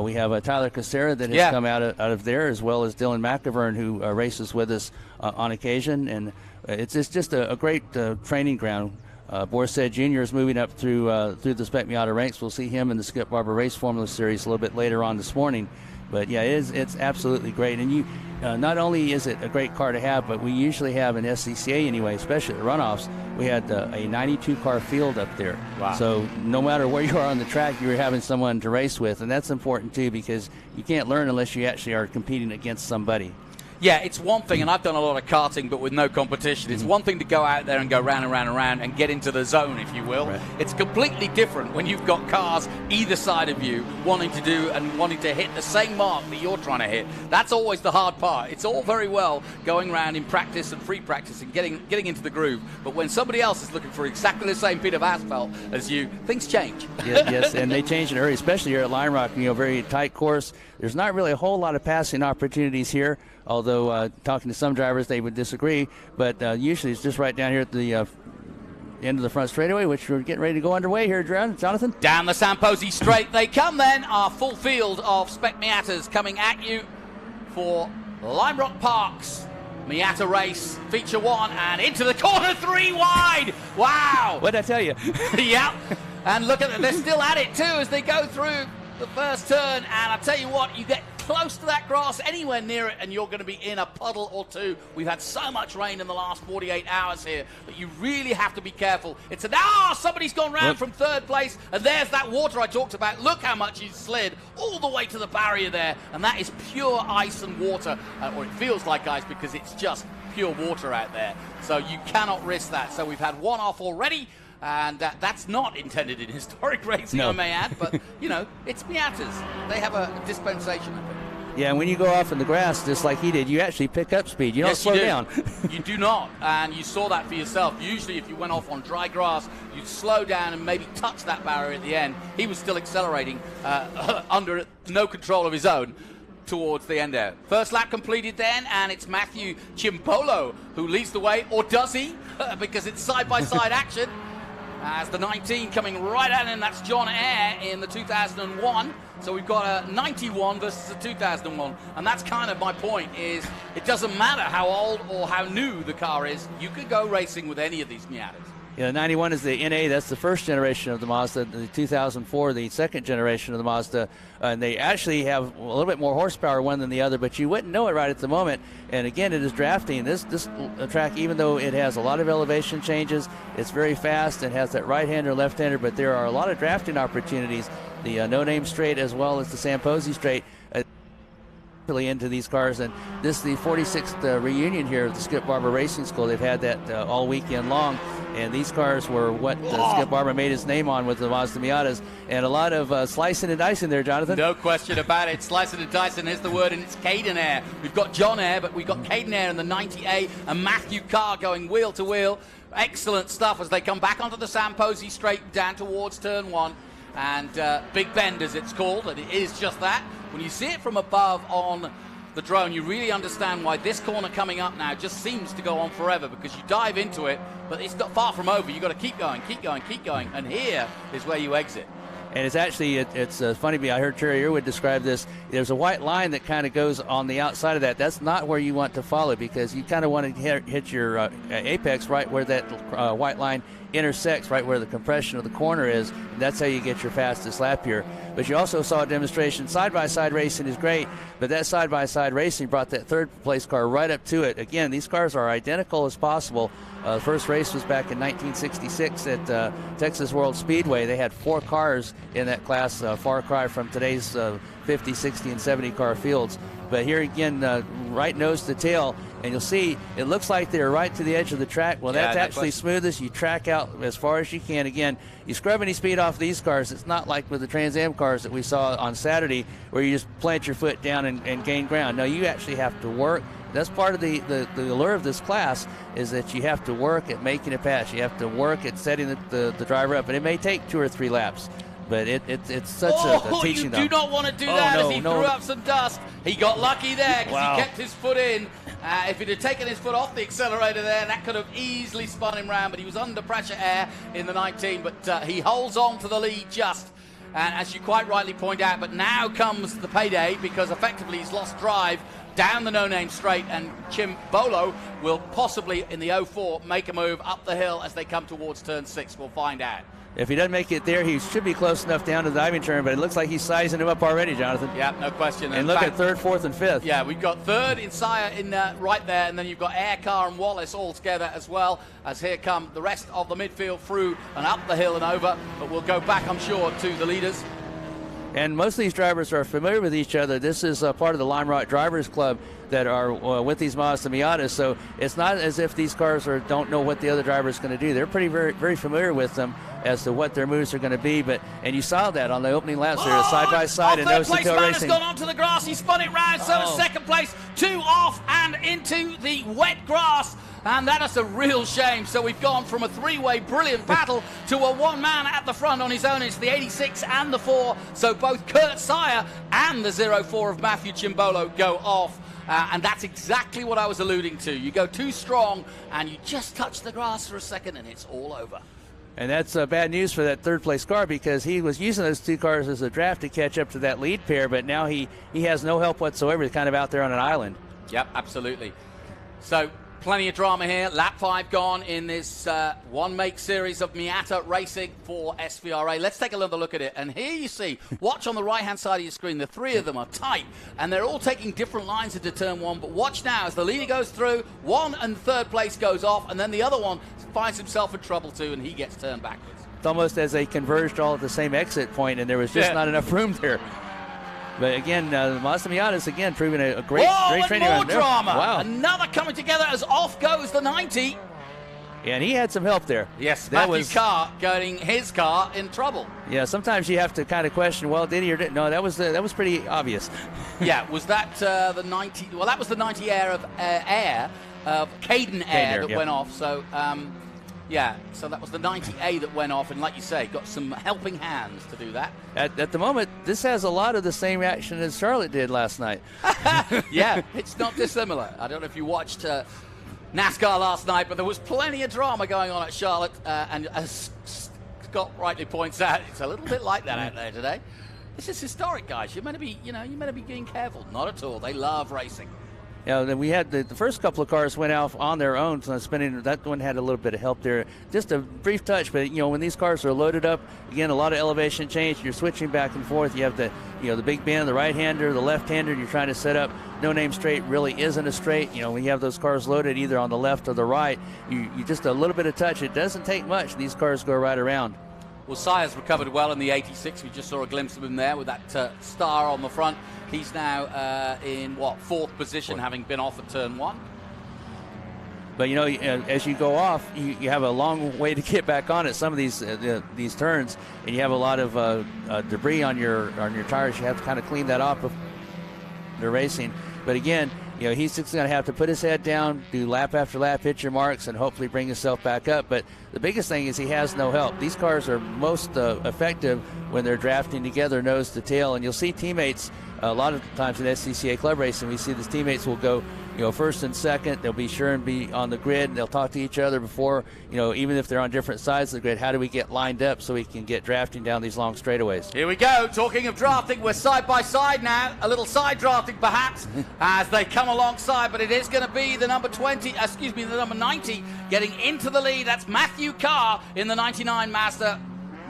We have Tyler Casera that has come out of there, as well as Dylan McIvern, who races with us on occasion. And it's just a great training ground. Borset Jr. is moving up through the Spec Miata ranks. We'll see him in the Skip Barber Race Formula Series a little bit later on this morning. But yeah, it's absolutely great. And you, not only is it a great car to have, but we usually have an SCCA anyway, especially at the runoffs. We had a 92 car field up there. Wow. So no matter where you are on the track, you're having someone to race with, and that's important too because you can't learn unless you actually are competing against somebody. Yeah, it's one thing, and I've done a lot of karting, but with no competition. It's one thing to go out there and go round and round and round and get into the zone, if you will. Right. It's completely different when you've got cars either side of you wanting to hit the same mark that you're trying to hit. That's always the hard part. It's all very well going around in practice and free practice and getting into the groove, but when somebody else is looking for exactly the same bit of asphalt as you, things change. Yes, and they change in a hurry, especially here at Lime Rock. Very tight course. There's not really a whole lot of passing opportunities here. Although talking to some drivers, they would disagree. But usually it's just right down here at the end of the front straightaway, which we're getting ready to go underway here, Jonathan. Down the Samposi straight they come then. Our full field of Spec Miatas coming at you for Lime Rock Park's Miata race, feature one, and into the corner, 3 wide. Wow. What'd I tell you? Yeah. And look at it, they're still at it too as they go through the first turn. And I tell you what, you get close to that grass, anywhere near it, and you're going to be in a puddle or two. We've had so much rain in the last 48 hours here that you really have to be careful. It's somebody's gone round from third place, and there's that water I talked about. Look how much he's slid all the way to the barrier there, and that is pure ice and water, or it feels like ice because it's just pure water out there. So you cannot risk that. So we've had one off already. And that's not intended in historic racing, I may add, but, it's Miatas. They have a dispensation of it. Yeah, and when you go off in the grass, just like he did, you actually pick up speed. You don't slow down. You do not, and you saw that for yourself. Usually, if you went off on dry grass, you'd slow down and maybe touch that barrier at the end. He was still accelerating under no control of his own towards the end there. First lap completed then, and it's Matthew Chimpolo who leads the way, or does he? Because it's side-by-side action. As the 19 coming right at him, that's John Eyre in the 2001. So we've got a 91 versus a 2001. And that's kind of my point, is it doesn't matter how old or how new the car is. You could go racing with any of these Miatas. Yeah, the 91 is the NA. That's the first generation of the Mazda. The 2004, the second generation of the Mazda. And they actually have a little bit more horsepower one than the other, but you wouldn't know it right at the moment. And again, it is drafting. This track, even though it has a lot of elevation changes, it's very fast. It has that right-hander, left-hander, but there are a lot of drafting opportunities. The no-name straight as well as the Samposi straight. Into these cars, and this is the 46th reunion here at the Skip Barber Racing School. They've had that all weekend long, and these cars were what Skip Barber made his name on with the Mazda Miatas, and a lot of slicing and dicing there, Jonathan. No question about it. Slicing and dicing is the word, and it's Caden Eyre. We've got John Eyre, but we've got Caden Eyre in the 90A, and Matthew Carr going wheel to wheel. Excellent stuff as they come back onto the Samposi straight down towards turn one. and Big Bend as it's called, and it is just that. When you see it from above on the drone, you really understand why this corner coming up now just seems to go on forever, because you dive into it, but it's not far from over. You've got to keep going, keep going, keep going, and here is where you exit. And it's actually, it's funny, I heard Terry Irwood describe this. There's a white line that kind of goes on the outside of that. That's not where you want to follow, because you kind of want to hit your apex right where that white line intersects, right where the compression of the corner is. And that's how you get your fastest lap here. But you also saw a demonstration. Side-by-side racing is great, but that side-by-side racing brought that third-place car right up to it. Again, these cars are identical as possible. The first race was back in 1966 at Texas World Speedway. They had 4 cars in that class, far cry from today's 50, 60, and 70 car fields. But here again, right nose to tail, and you'll see it looks like they're right to the edge of the track. Well, that's actually smoothest. You track out as far as you can. Again, you scrub any speed off these cars. It's not like with the Trans Am cars that we saw on Saturday where you just plant your foot down and gain ground. No, you actually have to work. That's part of the allure of this class, is that you have to work at making a pass. You have to work at setting the driver up, and it may take 2 or 3 laps. But it's such a teaching. You do not want to do that as he threw up some dust. He got lucky there because he kept his foot in. If he'd have taken his foot off the accelerator there, that could have easily spun him round. But he was under pressure air in the 19. But he holds on to the lead just. And as you quite rightly point out, but now comes the payday, because effectively he's lost drive down the no-name straight, and Chimbolo will possibly, in the 04, make a move up the hill as they come towards turn 6. We'll find out. If he doesn't make it there, he should be close enough down to the diving turn, but it looks like he's sizing him up already, Jonathan. Yeah, no question. And look at 3rd, 4th, and 5th. Yeah, we've got 3rd in Sire right there, and then you've got Aircar and Wallace all together as well, as here come the rest of the midfield through and up the hill and over. But we'll go back, I'm sure, to the leaders. And most of these drivers are familiar with each other. This is part of the Lime Rock Drivers Club that are with these Mazda Miatas. So it's not as if these cars don't know what the other driver is going to do. They're very, very familiar with them as to what their moves are going to be. And you saw that on the opening laps there, side by side and nose to tail racing. Has gone onto the grass. He spun it round. So is 2nd place, 2 off and into the wet grass. And that is a real shame. So we've gone from a 3-way brilliant battle to a 1-man at the front on his own. It's the 86 and the 4. So both Kurt Sire and the 04 of Matthew Chimbolo go off. And that's exactly what I was alluding to. You go too strong and you just touch the grass for a second and it's all over. And that's bad news for that 3rd-place car, because he was using those 2 cars as a draft to catch up to that lead pair, but now he has no help whatsoever. He's kind of out there on an island. Yep, absolutely. So plenty of drama here. Lap 5 gone in this one-make series of Miata racing for SVRA. Let's take another look at it. And here you see, watch on the right-hand side of your screen, the 3 of them are tight, and they're all taking different lines into turn 1. But watch now, as the leader goes through, 1 and 3rd place goes off, and then the other one finds himself in trouble too, and he gets turned backwards. It's almost as they converged all at the same exit point, and there was just not enough room there. But again, the Mazda Miatas again proving a great training. More drama! Wow. Another coming together as off goes the 90. And he had some help there. Yes, Matthew Carr getting his car in trouble. Yeah, sometimes you have to kind of question, well, did he or didn't? No, that was pretty obvious. Yeah, was that the 90? Well, that was the 90 Air of Caden Air that went off. So, yeah, so that was the 90A that went off, and like you say, got some helping hands to do that. At the moment, this has a lot of the same action as Charlotte did last night. Yeah, it's not dissimilar. I don't know if you watched NASCAR last night, but there was plenty of drama going on at Charlotte, and as Scott rightly points out, it's a little bit like that out there today. This is historic, guys. You're meant to be, you're meant to be being careful. Not at all. They love racing. Yeah, then we had the first couple of cars went off on their own, so spinning. That one had a little bit of help there. Just a brief touch, but when these cars are loaded up, again, a lot of elevation change. You're switching back and forth. You have the big bend, the right-hander, the left-hander. You're trying to set up. No name straight really isn't a straight. When you have those cars loaded either on the left or the right, you just a little bit of touch. It doesn't take much. These cars go right around. Well, Sire's recovered well in the 86. We just saw a glimpse of him there with that star on the front. He's now in, 4th position, having been off at turn 1. But, as you go off, you have a long way to get back on at some of these turns, and you have a lot of debris on your tires. You have to kind of clean that off of the racing. But, again, you know, he's just going to have to put his head down, do lap after lap, hit your marks, and hopefully bring himself back up. But the biggest thing is he has no help. These cars are most effective when they're drafting together nose to tail, and you'll see teammates a lot of times in SCCA club racing. We see the teammates will go, you know, first and second. They'll be sure and be on the grid, and they'll talk to each other before, you know, even if they're on different sides of the grid, how do we get lined up so we can get drafting down these long straightaways? Here we go. Talking of drafting, we're side by side now. A little side drafting perhaps as they come alongside, but it is going to be the number 90 getting into the lead. That's Matthew Carr in the 99 Mazda.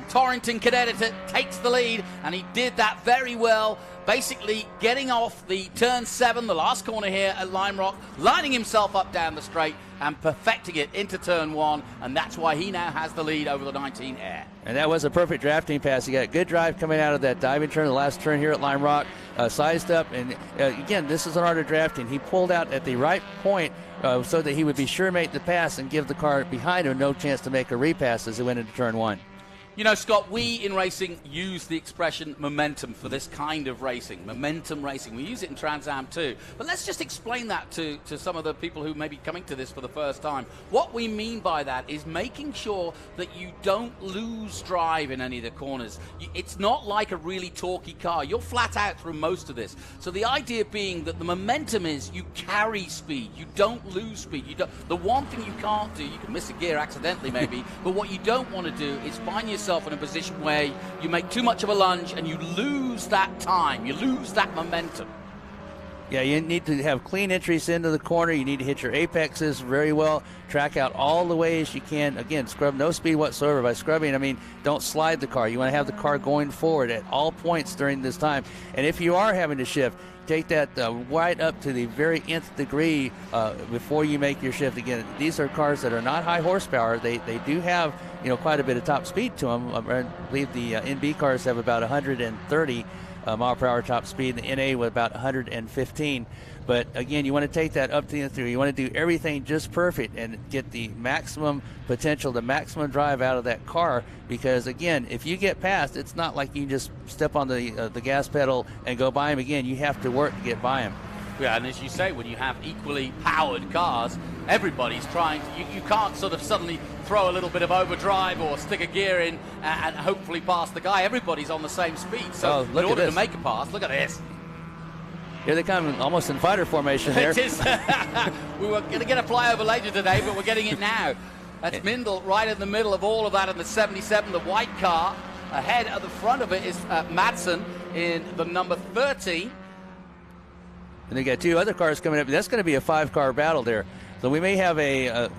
Torrington Cadet takes the lead, and he did that very well, basically getting off the turn 7, the last corner here at Lime Rock, lining himself up down the straight and perfecting it into turn 1, and that's why he now has the lead over the 19 Air. And that was a perfect drafting pass. He got a good drive coming out of that diving turn, the last turn here at Lime Rock, sized up, and again, this is an art of drafting. He pulled out at the right point so that he would be sure to make the pass and give the car behind him no chance to make a repass as he went into turn 1. You know, Scott, we in racing use the expression momentum for this kind of racing, momentum racing. We use it in Trans Am too. But let's just explain that to some of the people who may be coming to this for the first time. What we mean by that is making sure that you don't lose drive in any of the corners. It's not like a really torquey car. You're flat out through most of this. So the idea being that the momentum is you carry speed. You don't lose speed. The one thing you can't do, you can miss a gear accidentally maybe, but what you don't want to do is find yourself in a position where you make too much of a lunge and you lose that time, you lose that momentum. Yeah, you need to have clean entries into the corner. You need to hit your apexes very well, track out all the ways you can. Again, scrub no speed whatsoever. By scrubbing, I mean don't slide the car. You want to have the car going forward at all points during this time. And if you are having to shift, take that right up to the very nth degree before you make your shift. Again, these are cars that are not high horsepower. They do have, you know, quite a bit of top speed to them. I believe the NB cars have about 130 mile per hour top speed, the NA with about 115. But again, you want to take that up to the nth degree. You want to do everything just perfect and get the maximum potential, the maximum drive out of that car. Because again, if you get past, it's not like you just step on the gas pedal and go by him again. You have to work to get by him. Yeah, and as you say, when you have equally powered cars, everybody's trying to, you can't sort of suddenly throw a little bit of overdrive or stick a gear in and hopefully pass the guy. Everybody's on the same speed. So in order to make a pass, look at this. Here they come, almost in fighter formation there. It is. We were going to get a flyover later today, but we're getting it now. That's Mindel right in the middle of all of that in the 77, the white car. Ahead at the front of it is Madsen in the number 13. And they got two other cars coming up. That's going to be a 5-car battle there. So we may have a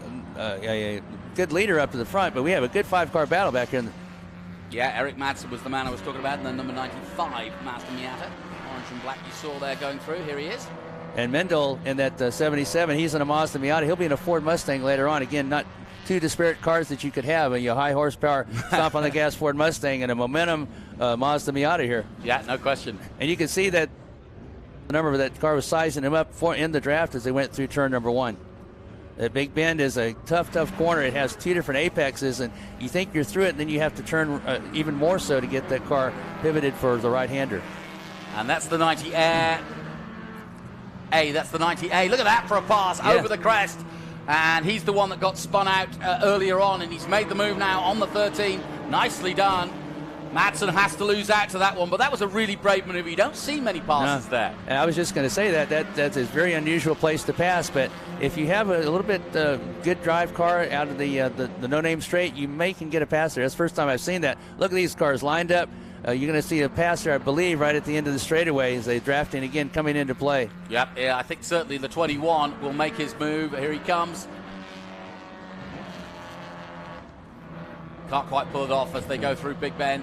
good leader up to the front, but we have a good 5-car battle back here. Yeah, Eric Madsen was the man I was talking about, and then number 95, Mazda Miata. Orange and black you saw there going through. Here he is. And Mindel in that 77, he's in a Mazda Miata. He'll be in a Ford Mustang later on. Again, not two disparate cars that you could have. A high horsepower stomp on the gas Ford Mustang and a momentum Mazda Miata here. Yeah, no question. And you can see that the number of that car was sizing him up in the draft as they went through turn number 1. That big bend is a tough corner. It has two different apexes, and you think you're through it, and then you have to turn even more so to get that car pivoted for the right-hander. And that's the 90 Air. That's the 90A. Look at that for a pass over the crest. And he's the one that got spun out earlier on, and he's made the move now on the 13. Nicely done. Madsen has to lose out to that one, but that was a really brave maneuver. You don't see many passes there. And I was just going to say that's a very unusual place to pass, but if you have a little bit good drive car out of the no-name straight, you can get a pass there. That's the first time I've seen that. Look at these cars lined up. You're going to see a pass there, I believe, right at the end of the straightaway as they drafting again coming into play. Yep, yeah, I think certainly the 21 will make his move. Here he comes. Can't quite pull it off as they go through Big Ben.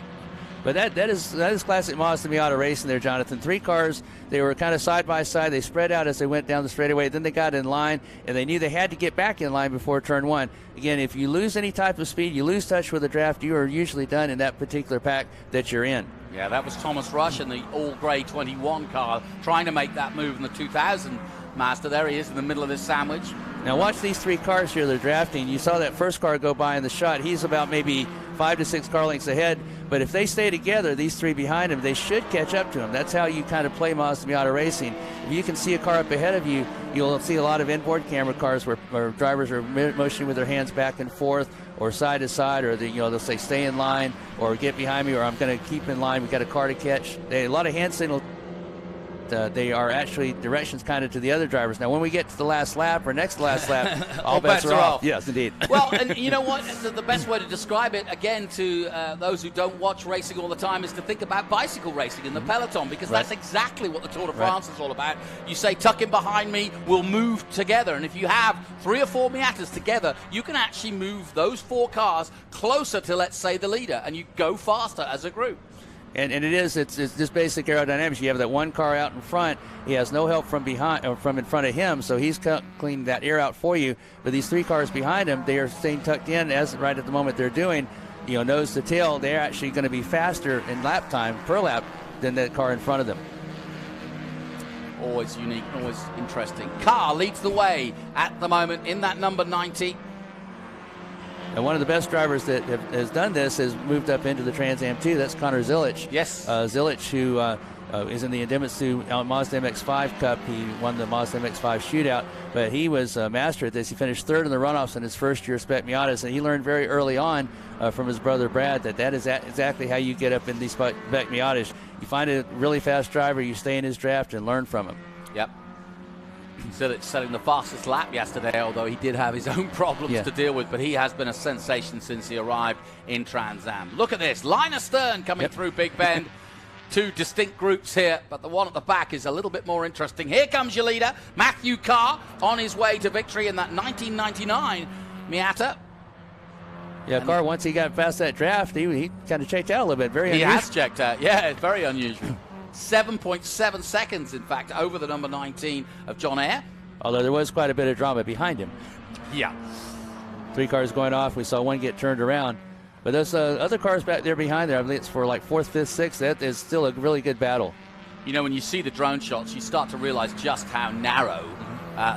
But that is classic Mazda Miata racing there, Jonathan. 3 cars, they were kind of side by side. They spread out as they went down the straightaway. Then they got in line, and they knew they had to get back in line before turn 1. Again, if you lose any type of speed, you lose touch with the draft, you are usually done in that particular pack that you're in. Yeah, that was Thomas Rush in the all-grey 21 car trying to make that move in the 2000 Mazda. There he is in the middle of this sandwich. Now watch these 3 cars here they're drafting. You saw that first car go by in the shot. He's about maybe 5 to 6 car lengths ahead, But if they stay together, these three behind him, they should catch up to him. That's how you kind of play Mazda Miata racing. If you can see a car up ahead of you, you'll see a lot of inboard camera cars where drivers are motioning with their hands back and forth or side to side, or they'll say stay in line or get behind me, or I'm going to keep in line. We got a car to catch. A lot of hand signals. They are actually directions kind of to the other drivers. Now, when we get to the last lap or next to last lap, all bets are off. Yes, indeed. Well, and you know what? The best way to describe it, again, to those who don't watch racing all the time, is to think about bicycle racing in the peloton, because that's exactly what the Tour de France is all about. You say, tuck in behind me, we'll move together. And if you have 3 or 4 Miatas together, you can actually move those 4 cars closer to, let's say, the leader, and you go faster as a group. And it's just basic aerodynamics. You have that one car out in front. He has no help from behind or from in front of him, so he's cleaning that air out for you. But these 3 cars behind him, they are staying tucked in as right at the moment they're doing, nose to tail. They're actually going to be faster in lap time per lap than that car in front of them. Always unique, always interesting. Car leads the way at the moment in that number 90. And one of the best drivers that has done this has moved up into the Trans Am 2. That's Connor Zilic. Yes. Zilic, who is in the Idemitsu Mazda MX-5 Cup. He won the Mazda MX-5 shootout, but he was a master at this. He finished 3rd in the runoffs in his first year Spec Miatas, and he learned very early on from his brother Brad that is exactly how you get up in these Spec Miatas. You find a really fast driver, you stay in his draft and learn from him. Yep. Zilic setting the fastest lap yesterday, although he did have his own problems to deal with, but he has been a sensation since he arrived in Trans Am. Look at this, line astern coming through Big Bend. 2 distinct groups here, but the one at the back is a little bit more interesting. Here comes your leader, Matthew Carr, on his way to victory in that 1999 Miata. Yeah, Carr, once he got past that draft, he kind of checked out a little bit. Very unusual. He has checked out, yeah, it's very unusual. 7.7 seconds, in fact, over the number 19 of John Eyre. Although there was quite a bit of drama behind him. Yeah. 3 cars going off. We saw one get turned around. But those other cars back there behind there, I believe it's for like 4th, 5th, 6th. That is still a really good battle. You know, when you see the drone shots, you start to realize just how narrow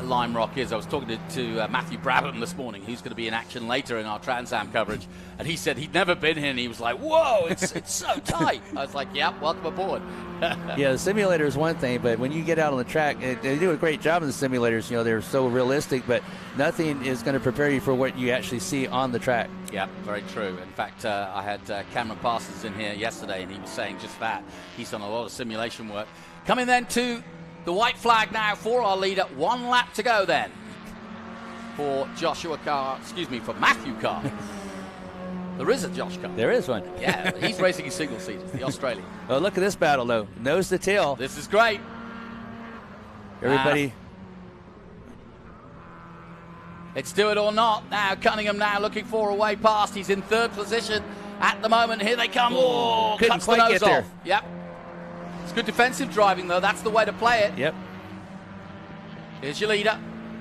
Lime Rock is. I was talking to Matthew Brabham this morning, who's going to be in action later in our Trans Am coverage, and he said he'd never been here, and he was like, whoa, it's so tight. I was like, yep, welcome aboard. Yeah, the simulator is one thing, but when you get out on the track, they do a great job in the simulators. They're so realistic, but nothing is going to prepare you for what you actually see on the track. Yeah, very true. In fact, I had Cameron Parsons in here yesterday, and he was saying just that. He's done a lot of simulation work. Coming then to the white flag now for our leader. 1 lap to go then for for Matthew Carr. There is a Josh Carr. There is one. Yeah, he's racing in single seaters, the Australian. Oh, look at this battle, though. Nose to tail. This is great. Everybody. It's do it or not. Now, Cunningham now looking for a way past. He's in 3rd position at the moment. Here they come. Oh, couldn't cuts the quite nose get there. off. Yep. It's good defensive driving, though. That's the way to play it. Yep. Here's your leader.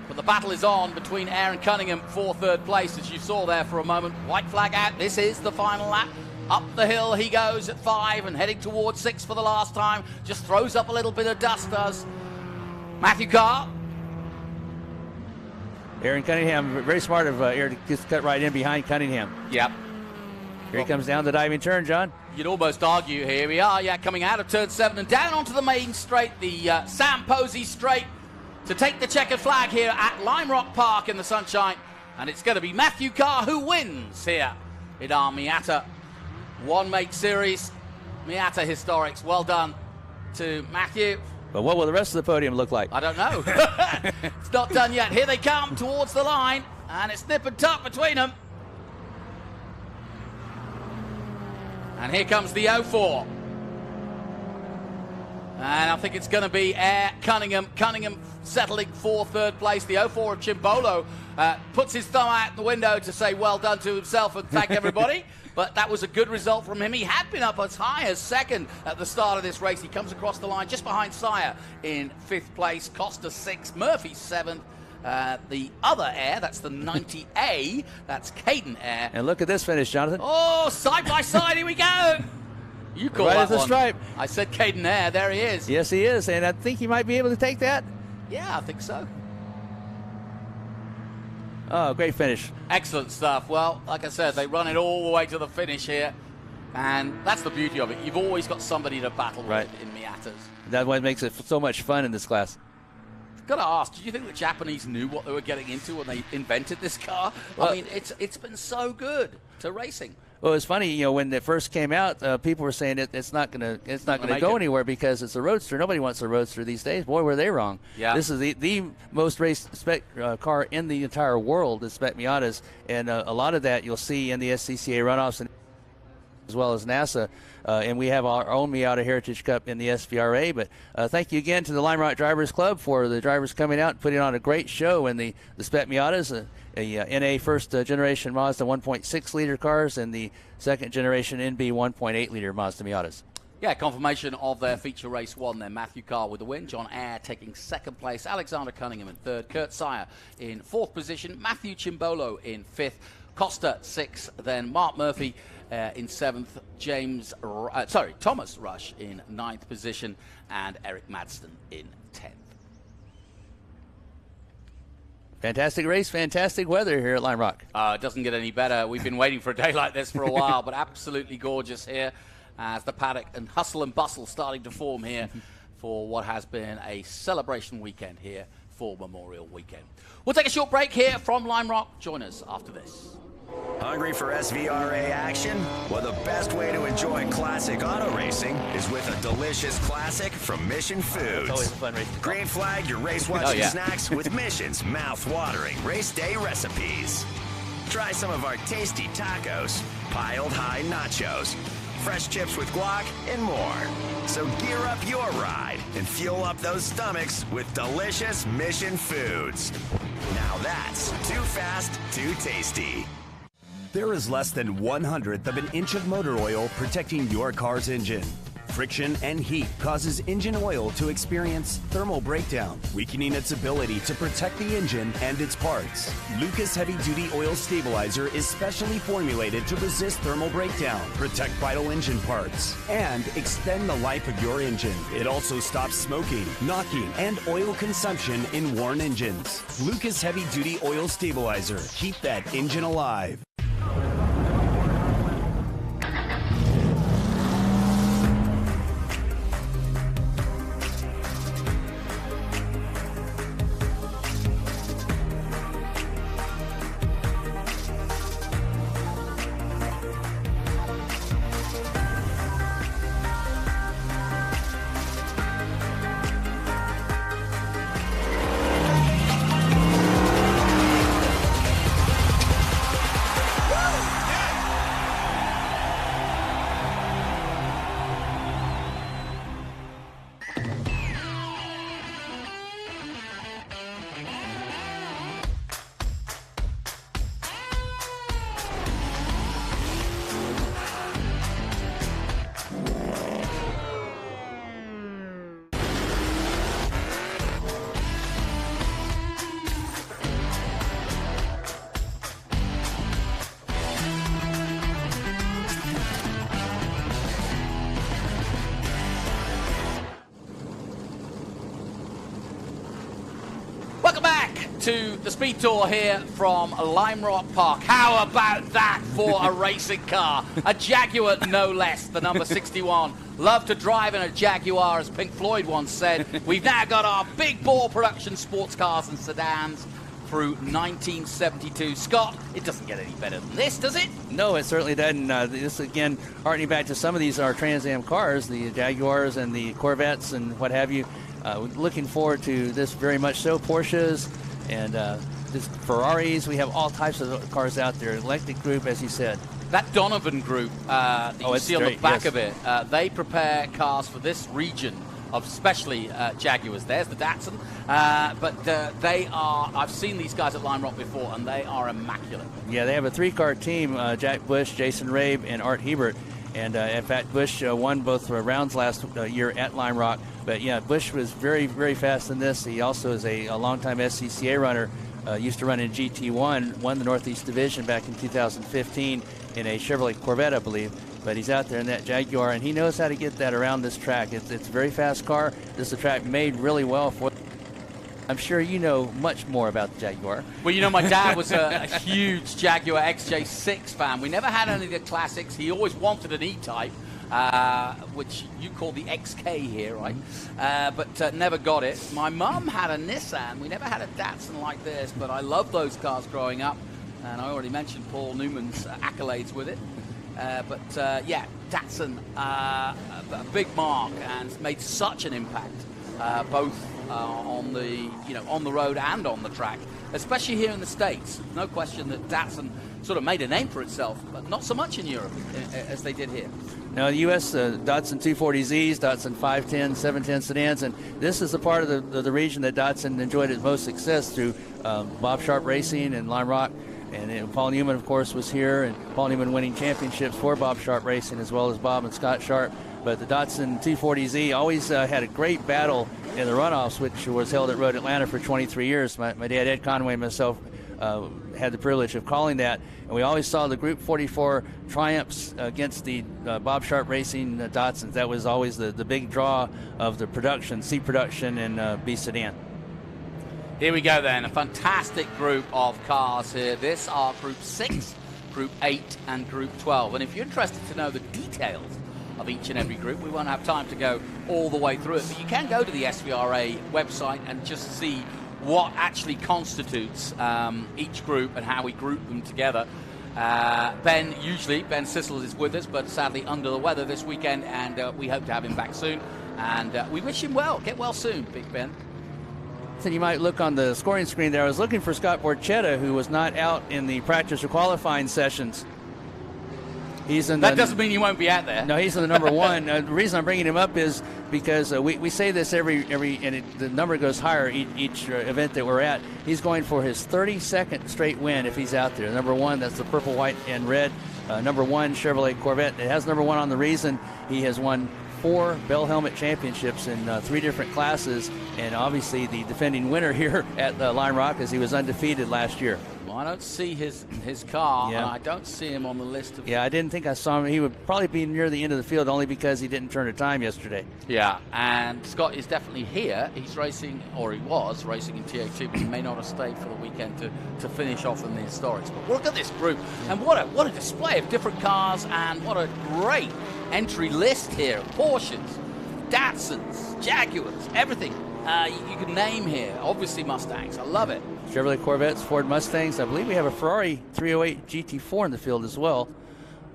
But the battle is on between Eyre and Cunningham for 3rd place, as you saw there for a moment. White flag out. This is the final lap. Up the hill he goes at 5 and heading towards 6 for the last time. Just throws up a little bit of dust, does Matthew Carr. Aaron Cunningham, very smart of Eyre to just cut right in behind Cunningham. Yep. Here he comes down the diving turn, John. You'd almost argue, here we are, coming out of turn 7 and down onto the main straight, the Sam Posey straight, to take the checkered flag here at Lime Rock Park in the sunshine. And it's going to be Matthew Carr who wins here in our Miata One Make Series. Miata Historics. Well done to Matthew. But what will the rest of the podium look like? I don't know. It's not done yet. Here they come towards the line, and it's nip and tuck between them. And here comes the 04. And I think it's going to be Eyre, Cunningham. Cunningham settling for 3rd place. The 04 of Chimbolo puts his thumb out the window to say well done to himself and thank everybody. But that was a good result from him. He had been up as high as 2nd at the start of this race. He comes across the line just behind Sire in 5th place. Costa 6th, Murphy 7th. The other Eyre, that's the 90A, that's Caden Eyre. And look at this finish, Jonathan. Oh, side by side, here we go. You call right that as a one. stripe. I said Caden Eyre, there he is. Yes, he is, and I think he might be able to take that. Yeah, I think so. Oh, great finish. Excellent stuff. Well, like I said, they run it all the way to the finish here. And that's the beauty of it. You've always got somebody to battle with in Miatas. That's what makes it so much fun in this class. Got to ask, did you think the Japanese knew what they were getting into when they invented this car? Well, I mean, it's been so good to racing. Well, it's funny, you know, when it first came out, people were saying it's not gonna go anywhere because it's a roadster. Nobody wants a roadster these days. Boy, were they wrong. Yeah. This is the most raced spec car in the entire world, is Spec Miatas, and a lot of that you'll see in the SCCA runoffs and as well as NASA. And we have our own Miata Heritage Cup in the SVRA. But thank you again to the Lime Rock Drivers Club for the drivers coming out and putting on a great show in the Spec Miatas, a NA first generation Mazda 1.6 liter cars and the second generation NB 1.8 liter Mazda Miatas. Yeah, confirmation of their feature race one then. Matthew Carr with the win, John Eyre taking second place, Alexander Cunningham in third, Kurt Sire in fourth position, Matthew Chimbolo in fifth, Costa sixth, then Mark Murphy in seventh, Thomas Rush in ninth position, and Eric Madston in 10th. Fantastic race, fantastic weather here at Lime Rock. It doesn't get any better. We've been waiting for a day like this for a while, but absolutely gorgeous here as the paddock and hustle and bustle starting to form here for what has been a celebration weekend here for Memorial Weekend. We'll take a short break here from Lime Rock. Join us after this. Hungry for SVRA action? Well, the best way to enjoy classic auto racing is with a delicious classic from Mission Foods. It's always a fun race. Green flag your race-watching snacks with Mission's mouth-watering race day recipes. Try some of our tasty tacos, piled high nachos, fresh chips with guac, and more. So gear up your ride and fuel up those stomachs with delicious Mission Foods. Now that's too fast, too tasty. There is less than 1/100th of an inch of motor oil protecting your car's engine. Friction and heat causes engine oil to experience thermal breakdown, weakening its ability to protect the engine and its parts. Lucas Heavy Duty Oil Stabilizer is specially formulated to resist thermal breakdown, protect vital engine parts, and extend the life of your engine. It also stops smoking, knocking, and oil consumption in worn engines. Lucas Heavy Duty Oil Stabilizer. Keep that engine alive. To the Speed Tour here from Lime Rock Park. How about that for a racing car? A Jaguar, no less, the number 61. Love to drive in a Jaguar, as Pink Floyd once said. We've now got our big bore production sports cars and sedans through 1972. Scott, it doesn't get any better than this, does it? No, it certainly doesn't. This, again, harkening back to some of these are Trans Am cars, the Jaguars and the Corvettes and what have you. Looking forward to this very much so. Porsches and just Ferraris. We have all types of cars out there. Eclectic group, as you said. That Donovan group that you see on the back of it, they prepare cars for this region of especially Jaguars. There's the Datsun. But they are, I've seen these guys at Lime Rock before, and they are immaculate. Yeah, they have a three-car team, Jack Bush, Jason Rabe, and Art Hebert. And in fact, Bush won both rounds last year at Lime Rock. But yeah, Bush was very, very fast in this. He also is a longtime SCCA runner. Used to run in GT1, won the Northeast Division back in 2015 in a Chevrolet Corvette, I believe. But he's out there in that Jaguar, and he knows how to get that around this track. It's a very fast car. This is a track made really well for. I'm sure you know much more about the Jaguar. Well, you know, my dad was a huge Jaguar XJ6 fan. We never had any of the classics. He always wanted an E-Type, which you call the XK here, right? But never got it. My mum had a Nissan. We never had a Datsun like this, but I loved those cars growing up. And I already mentioned Paul Newman's accolades with it. Yeah, Datsun, a big mark, and made such an impact, both on the road and on the track, especially here in the States. No question that Datsun sort of made a name for itself, but not so much in Europe as they did here. Now, the U.S. Datsun 240Zs, Datsun 510, 710 sedans, and this is the part of the region that Datsun enjoyed its most success through Bob Sharp Racing and Lime Rock. And Paul Newman, of course, was here, and Paul Newman winning championships for Bob Sharp Racing, as well as Bob and Scott Sharp. But the Datsun 240Z always had a great battle in the runoffs, which was held at Road Atlanta for 23 years. My dad, Ed Conway, and myself had the privilege of calling that. And we always saw the Group 44 triumphs against the Bob Sharp Racing Datsuns. That was always the big draw of the production, C production and B sedan. Here we go then, a fantastic group of cars here. This are Group 6, Group 8 and Group 12. And if you're interested to know the details of each and every group, we won't have time to go all the way through it, but you can go to the SVRA website and just see what actually constitutes each group and how we group them together. Ben Sissel is with us, but sadly under the weather this weekend, and we hope to have him back soon. And we wish him well. Get well soon, Big Ben. So you might look on the scoring screen there. I was looking for Scott Borchetta, who was not out in the practice or qualifying sessions. That doesn't mean he won't be out there. No, he's in the number one. The reason I'm bringing him up is because we say this every the number goes higher each event that we're at. He's going for his 32nd straight win if he's out there. Number one, that's the purple, white, and red. Number one, Chevrolet Corvette. It has number one on the reason he has won 4 Bell Helmet championships in 3 different classes, and obviously the defending winner here at Lime Rock, as he was undefeated last year. Well, I don't see his car, and I don't see him on the list of... Yeah, I didn't think I saw him. He would probably be near the end of the field only because he didn't turn a time yesterday. Yeah, and Scott is definitely here. He's racing, or he was racing in TA2, but he may not have stayed for the weekend to finish off in the historics. But look at this group, and what a display of different cars, and what a great entry list here. Porsches, Datsuns, Jaguars, everything you can name here. Obviously Mustangs. I love it. Chevrolet Corvettes, Ford Mustangs. I believe we have a Ferrari 308 GT4 in the field as well.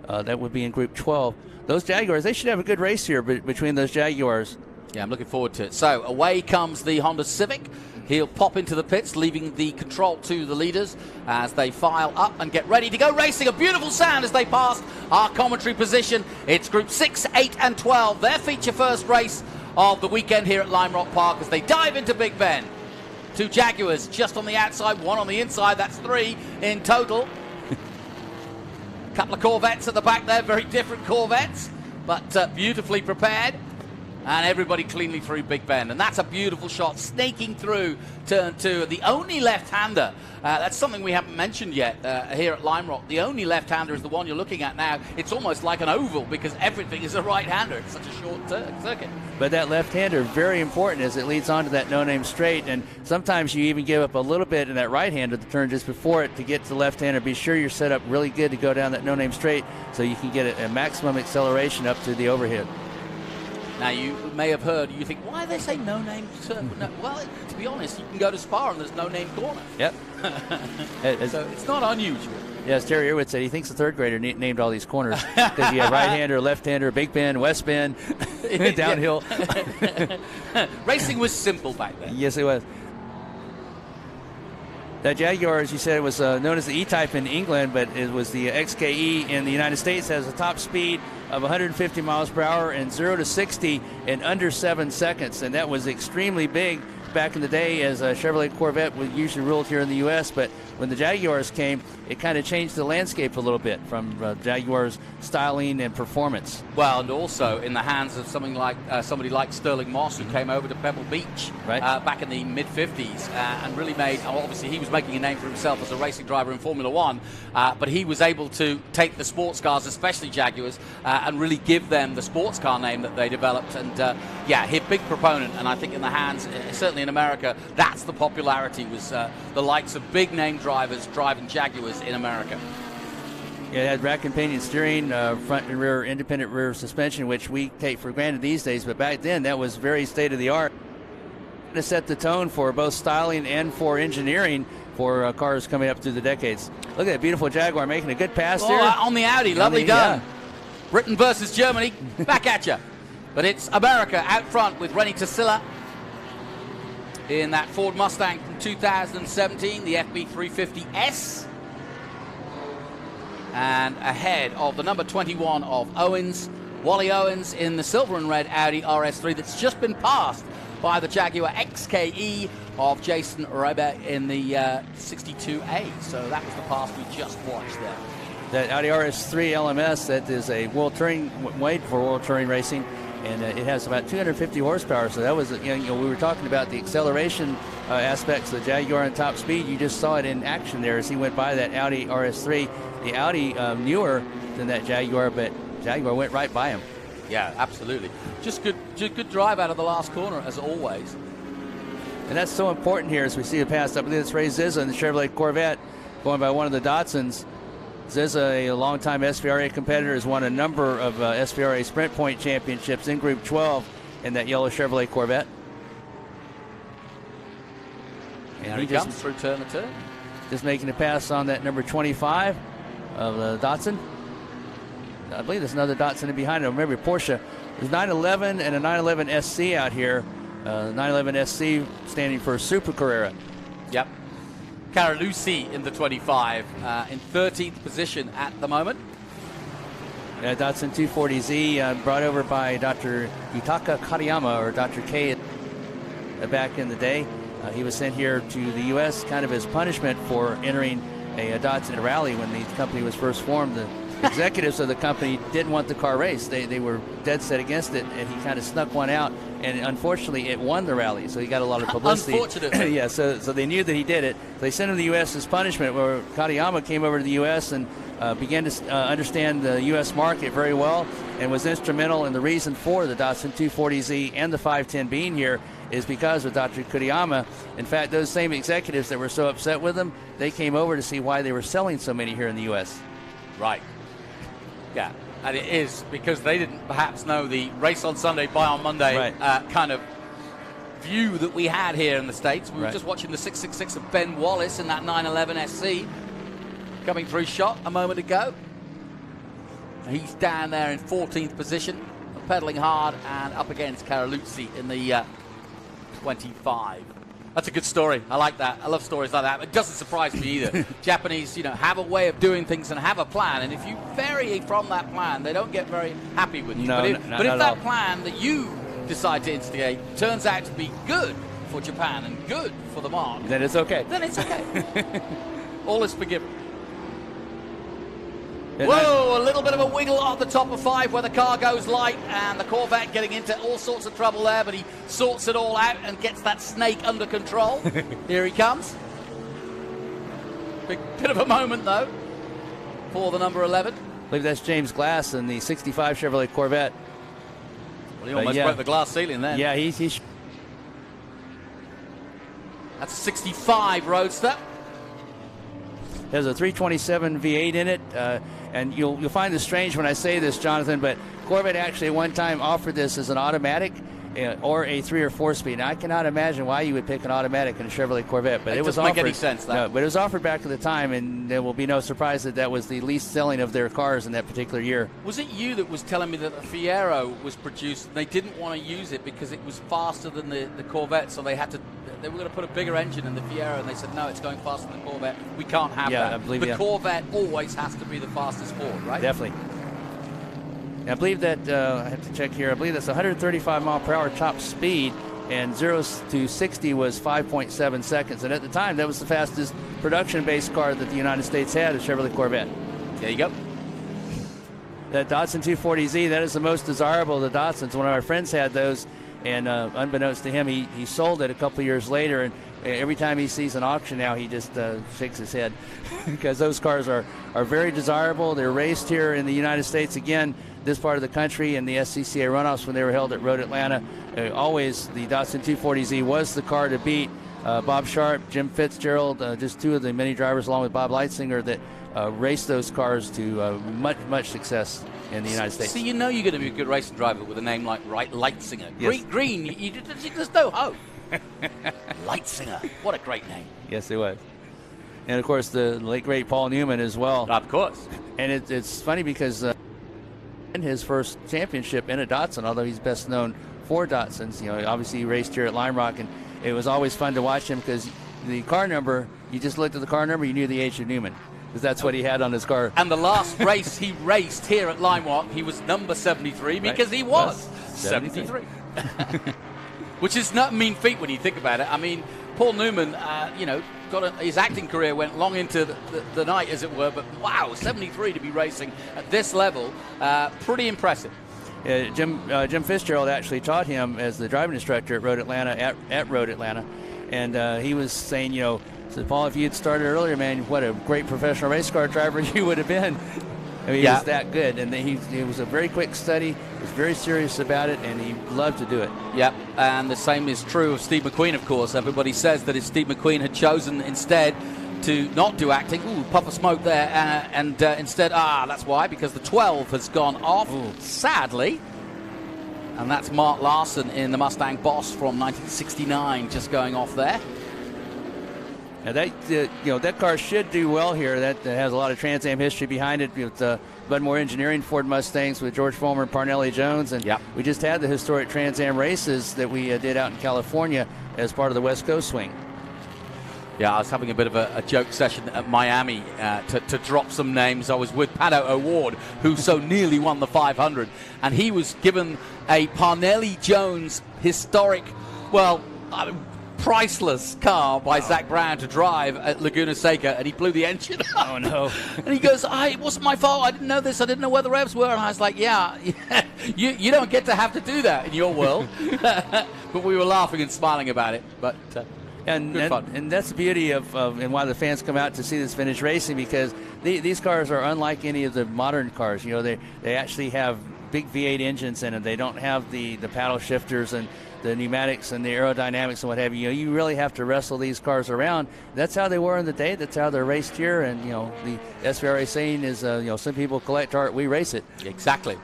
That would be in Group 12. Those Jaguars, they should have a good race here between those Jaguars. Yeah, I'm looking forward to it. So away comes the Honda Civic. He'll pop into the pits, leaving the control to the leaders as they file up and get ready to go racing. A beautiful sound as they pass our commentary position. It's Group 6, 8 and 12. Their feature first race of the weekend here at Lime Rock Park as they dive into Big Ben. 2 Jaguars just on the outside, 1 on the inside. That's 3 in total. A couple of Corvettes at the back there, very different Corvettes, but beautifully prepared. And everybody cleanly through Big Ben. And that's a beautiful shot, snaking through turn 2. The only left-hander, that's something we haven't mentioned yet here at Lime Rock. The only left-hander is the one you're looking at now. It's almost like an oval because everything is a right-hander. It's such a short circuit. But that left-hander, very important as it leads onto that no-name straight. And sometimes you even give up a little bit in that right-hander, the turn just before it, to get to the left-hander. Be sure you're set up really good to go down that no-name straight so you can get a maximum acceleration up to the overhead. Now, you may have heard, you think, why do they say no-name? No, well, to be honest, you can go to Spa and there's no-name corner. Yep. So it's not unusual. Yes, Terry Irwood said he thinks the third grader named all these corners because you have right-hander, left-hander, Big Bend, West Bend, downhill. Racing was simple back then. Yes, it was. That Jaguar, as you said, it was known as the E-Type in England, but it was the XKE in the United States. Has a top speed of 150 miles per hour and 0 to 60 in under 7 seconds, and that was extremely big back in the day, as a Chevrolet Corvette was usually ruled here in the U.S., but when the Jaguars came, it kind of changed the landscape a little bit from Jaguars' styling and performance. Well, and also in the hands of somebody like Sterling Moss, who came over to Pebble Beach back in the mid-50s and really made, obviously he was making a name for himself as a racing driver in Formula One, but he was able to take the sports cars, especially Jaguars, and really give them the sports car name that they developed. And yeah, he's a big proponent, and I think in the hands, certainly certainly in America, that's the popularity, was the likes of big name drivers driving Jaguars in America. Yeah, it had rack and pinion steering, front and rear independent rear suspension, which we take for granted these days, but back then that was very state-of-the-art. To set the tone for both styling and for engineering for cars coming up through the decades. Look at that beautiful Jaguar making a good pass there. On the Audi, lovely done. Yeah. Britain versus Germany, back at you. But it's America out front with Renny Tassila in that Ford Mustang from 2017, the FB350S. And ahead of the number 21 of Owens, Wally Owens in the silver and red Audi RS3 that's just been passed by the Jaguar XKE of Jason Reber in the 62A. So that was the pass we just watched there. That Audi RS3 LMS, that is a World Touring, made for World Touring Racing, and it has about 250 horsepower. So that was, we were talking about the acceleration aspects of the Jaguar and top speed. You just saw it in action there as he went by that Audi RS3. The Audi newer than that Jaguar, but Jaguar went right by him. Yeah, absolutely. Just good drive out of the last corner, as always. And that's so important here as we see it pass. I believe it's Ray Zizza in the Chevrolet Corvette going by one of the Datsuns. Zizza, a longtime SVRA competitor, has won a number of SVRA Sprint Point championships in Group 12 in that yellow Chevrolet Corvette. And he comes through turn to turn. Just making a pass on that number 25 of the Datsun. I believe there's another Datsun in behind him. Maybe Porsche. There's 911 and a 911 SC out here. 911 SC standing for Super Carrera. Yep. Caralucci in the 25 in 13th position at the moment. Datsun 240Z brought over by Dr. Yutaka Katayama, or Dr. K back in the day. He was sent here to the U.S. kind of as punishment for entering a Datsun rally when the company was first formed. The executives of the company didn't want the car raced. They were dead set against it, and he kind of snuck one out, and unfortunately it won the rally, so he got a lot of publicity. Unfortunately. Yeah, so they knew that he did it. They sent him to the U.S. as punishment, where Katayama came over to the U.S. and began to understand the U.S. market very well, and was instrumental in the reason for the Datsun 240Z and the 510 being here is because of Dr. Katayama. In fact, those same executives that were so upset with him, they came over to see why they were selling so many here in the U.S. Right. Yeah, and it is because they didn't perhaps know the race on Sunday, buy on Monday kind of view that we had here in the States. We were just watching the 666 of Ben Wallace in that 911 SC coming through shot a moment ago. He's down there in 14th position, pedaling hard and up against Caralucci in the 25. That's a good story. I like that. I love stories like that. It doesn't surprise me either. Japanese, have a way of doing things and have a plan. And if you vary from that plan, they don't get very happy with you. No, but if that plan that you decide to instigate turns out to be good for Japan and good for the mark, then it's okay. Then it's okay. All is forgiven. Whoa, a little bit of a wiggle off the top of 5 where the car goes light, and the Corvette getting into all sorts of trouble there, but he sorts it all out and gets that snake under control. Here he comes. Big bit of a moment, though, for the number 11. I believe that's James Glass in the 65 Chevrolet Corvette. Well, he almost broke the glass ceiling then. Yeah, he's That's a 65 Roadster. There's a 327 V8 in it, and you'll find this strange when I say this, Jonathan, but Corvette actually at one time offered this as an automatic or a 3 or 4-speed. Now, I cannot imagine why you would pick an automatic in a Chevrolet Corvette, but it was offered. Doesn't make any sense, though. No, but it was offered back at the time, and there will be no surprise that that was the least selling of their cars in that particular year. Was it you that was telling me that the Fiero was produced and they didn't want to use it because it was faster than the Corvette, so they were going to put a bigger engine in the Fiero, and they said, no, it's going faster than the Corvette. We can't have that. I believe the Corvette always has to be the fastest Ford, right? Definitely. I believe that, I have to check here, I believe that's 135 mile per hour top speed, and 0 to 60 was 5.7 seconds. And at the time, that was the fastest production-based car that the United States had, a Chevrolet Corvette. There you go. That Datsun 240Z, that is the most desirable of the Datsuns. One of our friends had those, and unbeknownst to him, he sold it a couple years later, and every time he sees an auction now, he just shakes his head because those cars are very desirable. They're raced here in the United States, again, this part of the country, and the SCCA runoffs when they were held at Road Atlanta. Always the Datsun 240Z was the car to beat. Bob Sharp, Jim Fitzgerald, just two of the many drivers along with Bob Leitzinger that raced those cars to much success in the United States. So you know you're going to be a good racing driver with a name like Leitzinger. Yes. Green, there's no hope. Leitzinger, what a great name. Yes, it was. And, of course, the late, great Paul Newman as well. Of course. And it's funny because in his first championship in a Datsun, although he's best known for Datsuns, obviously he raced here at Lime Rock, and it was always fun to watch him because the car number, you just looked at the car number, you knew the age of Newman, because that's what he had on his car. And the last race he raced here at Lime Rock, he was number 73 because he was 73. Which is not a mean feat when you think about it. I mean, Paul Newman, his acting career went long into the night, as it were, but wow, 73 to be racing at this level, pretty impressive. Jim Fitzgerald actually taught him as the driving instructor at Road Atlanta, at Road Atlanta, and he was saying, said, Paul, if you had started earlier, man, what a great professional race car driver you would have been. I mean, he was that good, and he was a very quick study, was very serious about it, and he loved to do it. Yep, and the same is true of Steve McQueen, of course. Everybody says that if Steve McQueen had chosen instead to not do acting, puff of smoke there, and instead, that's why, because the 12 has gone off, sadly. And that's Mark Larson in the Mustang Boss from 1969 just going off there. Now that car should do well here. That has a lot of Trans Am history behind it with Budmore Engineering Ford Mustangs with George Fulmer and Parnelli Jones. And we just had the historic Trans Am races that we did out in California as part of the West Coast swing. Yeah, I was having a bit of a joke session at Miami to drop some names. I was with Pato O'Ward, who so nearly won the 500, and he was given a Parnelli Jones historic, priceless car by Zach Brown to drive at Laguna Seca, and he blew the engine up. Oh, no. And he goes, it wasn't my fault. I didn't know this. I didn't know where the revs were. And I was like, you don't get to have to do that in your world. But we were laughing and smiling about it. But and that's the beauty of and why the fans come out to see this vintage racing, because these cars are unlike any of the modern cars. They actually have big V8 engines in them. They don't have the paddle shifters and the pneumatics and the aerodynamics and what have you. You really have to wrestle these cars around. That's how they were in the day. That's how they're raced here. And the SVRA saying is, some people collect art, we race it. Exactly.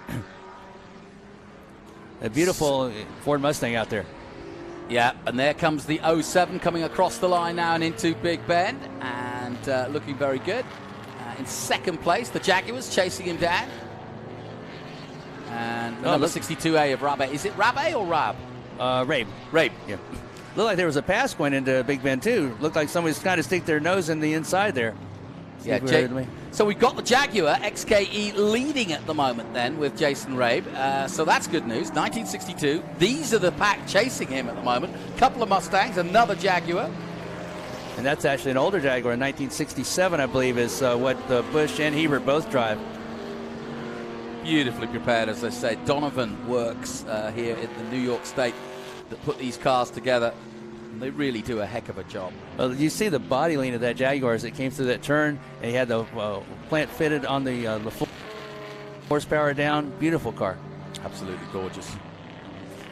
A beautiful Ford Mustang out there. Yeah, and there comes the 07 coming across the line now and into Big Bend, and looking very good. In second place, the Jaguars chasing him down. And number 62A of Rabe. Is it Rabe or Rab? Rabe. Yeah. Looked like there was a pass going into Big Bend too. Looked like somebody's trying to stick their nose in the inside there. Yeah, so we've got the Jaguar XKE leading at the moment then with Jason Rabe. So that's good news. 1962. These are the pack chasing him at the moment. Couple of Mustangs, another Jaguar. And that's actually an older Jaguar. In 1967, I believe, is what Busch and Hebert both drive. Beautifully prepared, as I say. Donovan works here in the New York State that put these cars together. And they really do a heck of a job. Well, you see the body lean of that Jaguar as it came through that turn. And he had the plant fitted on the full horsepower down. Beautiful car. Absolutely gorgeous.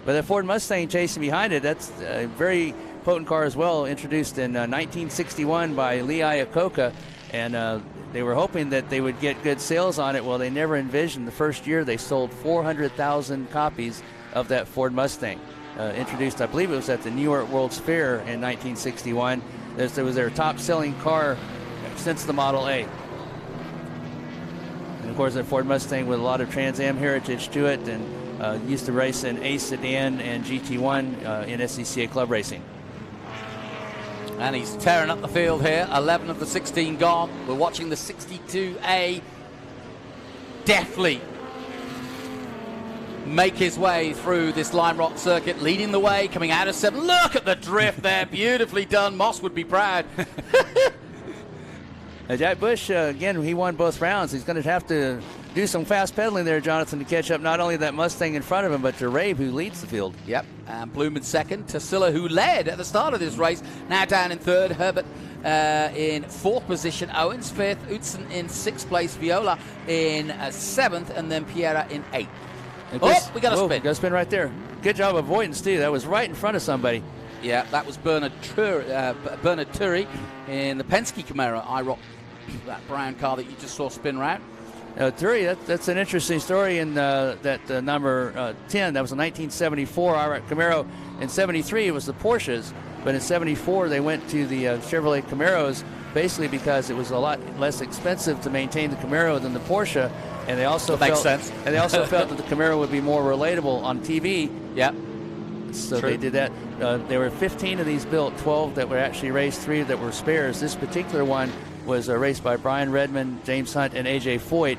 But that Ford Mustang chasing behind it, that's a very potent car as well, introduced in 1961 by Lee Iacocca. And they were hoping that they would get good sales on it. Well, they never envisioned the first year they sold 400,000 copies of that Ford Mustang. Introduced, I believe it was at the New York World's Fair in 1961. It was their top-selling car since the Model A. And, of course, that Ford Mustang with a lot of Trans Am heritage to it, and used to race in Ace Sedan and GT1 in SCCA Club Racing. And he's tearing up the field here. 11 of the 16 gone. We're watching the 62A deftly make his way through this Lime Rock circuit, leading the way, coming out of 7. Look at the drift there. Beautifully done. Moss would be proud. Jack Busch, again, he won both rounds. He's going to have to do some fast pedaling there, Jonathan, to catch up not only that Mustang in front of him, but to Rabe, who leads the field. Yep. And Bloom in second. Tassila, who led at the start of this race, now down in third. Herbert in fourth position. Owens fifth. Utzon in sixth place. Viola in seventh. And then Piera in eighth. We got a spin. Got a spin right there. Good job avoidance, too. That was right in front of somebody. Yeah, that was Bernard Turi in the Penske Camaro IROC, that brown car that you just saw spin round. Turi, that's an interesting story in that number 10. That was a 1974 IROC Camaro. In 73, it was the Porsches. But in 74, they went to the Chevrolet Camaros basically because it was a lot less expensive to maintain the Camaro than the Porsche. And they also makes sense. And they also felt that the Camaro would be more relatable on TV. Yeah. So True. they did that. There were 15 of these built, 12 that were actually raced, 3 that were spares. This particular one was raced by Brian Redmond, James Hunt, and A.J. Foyt.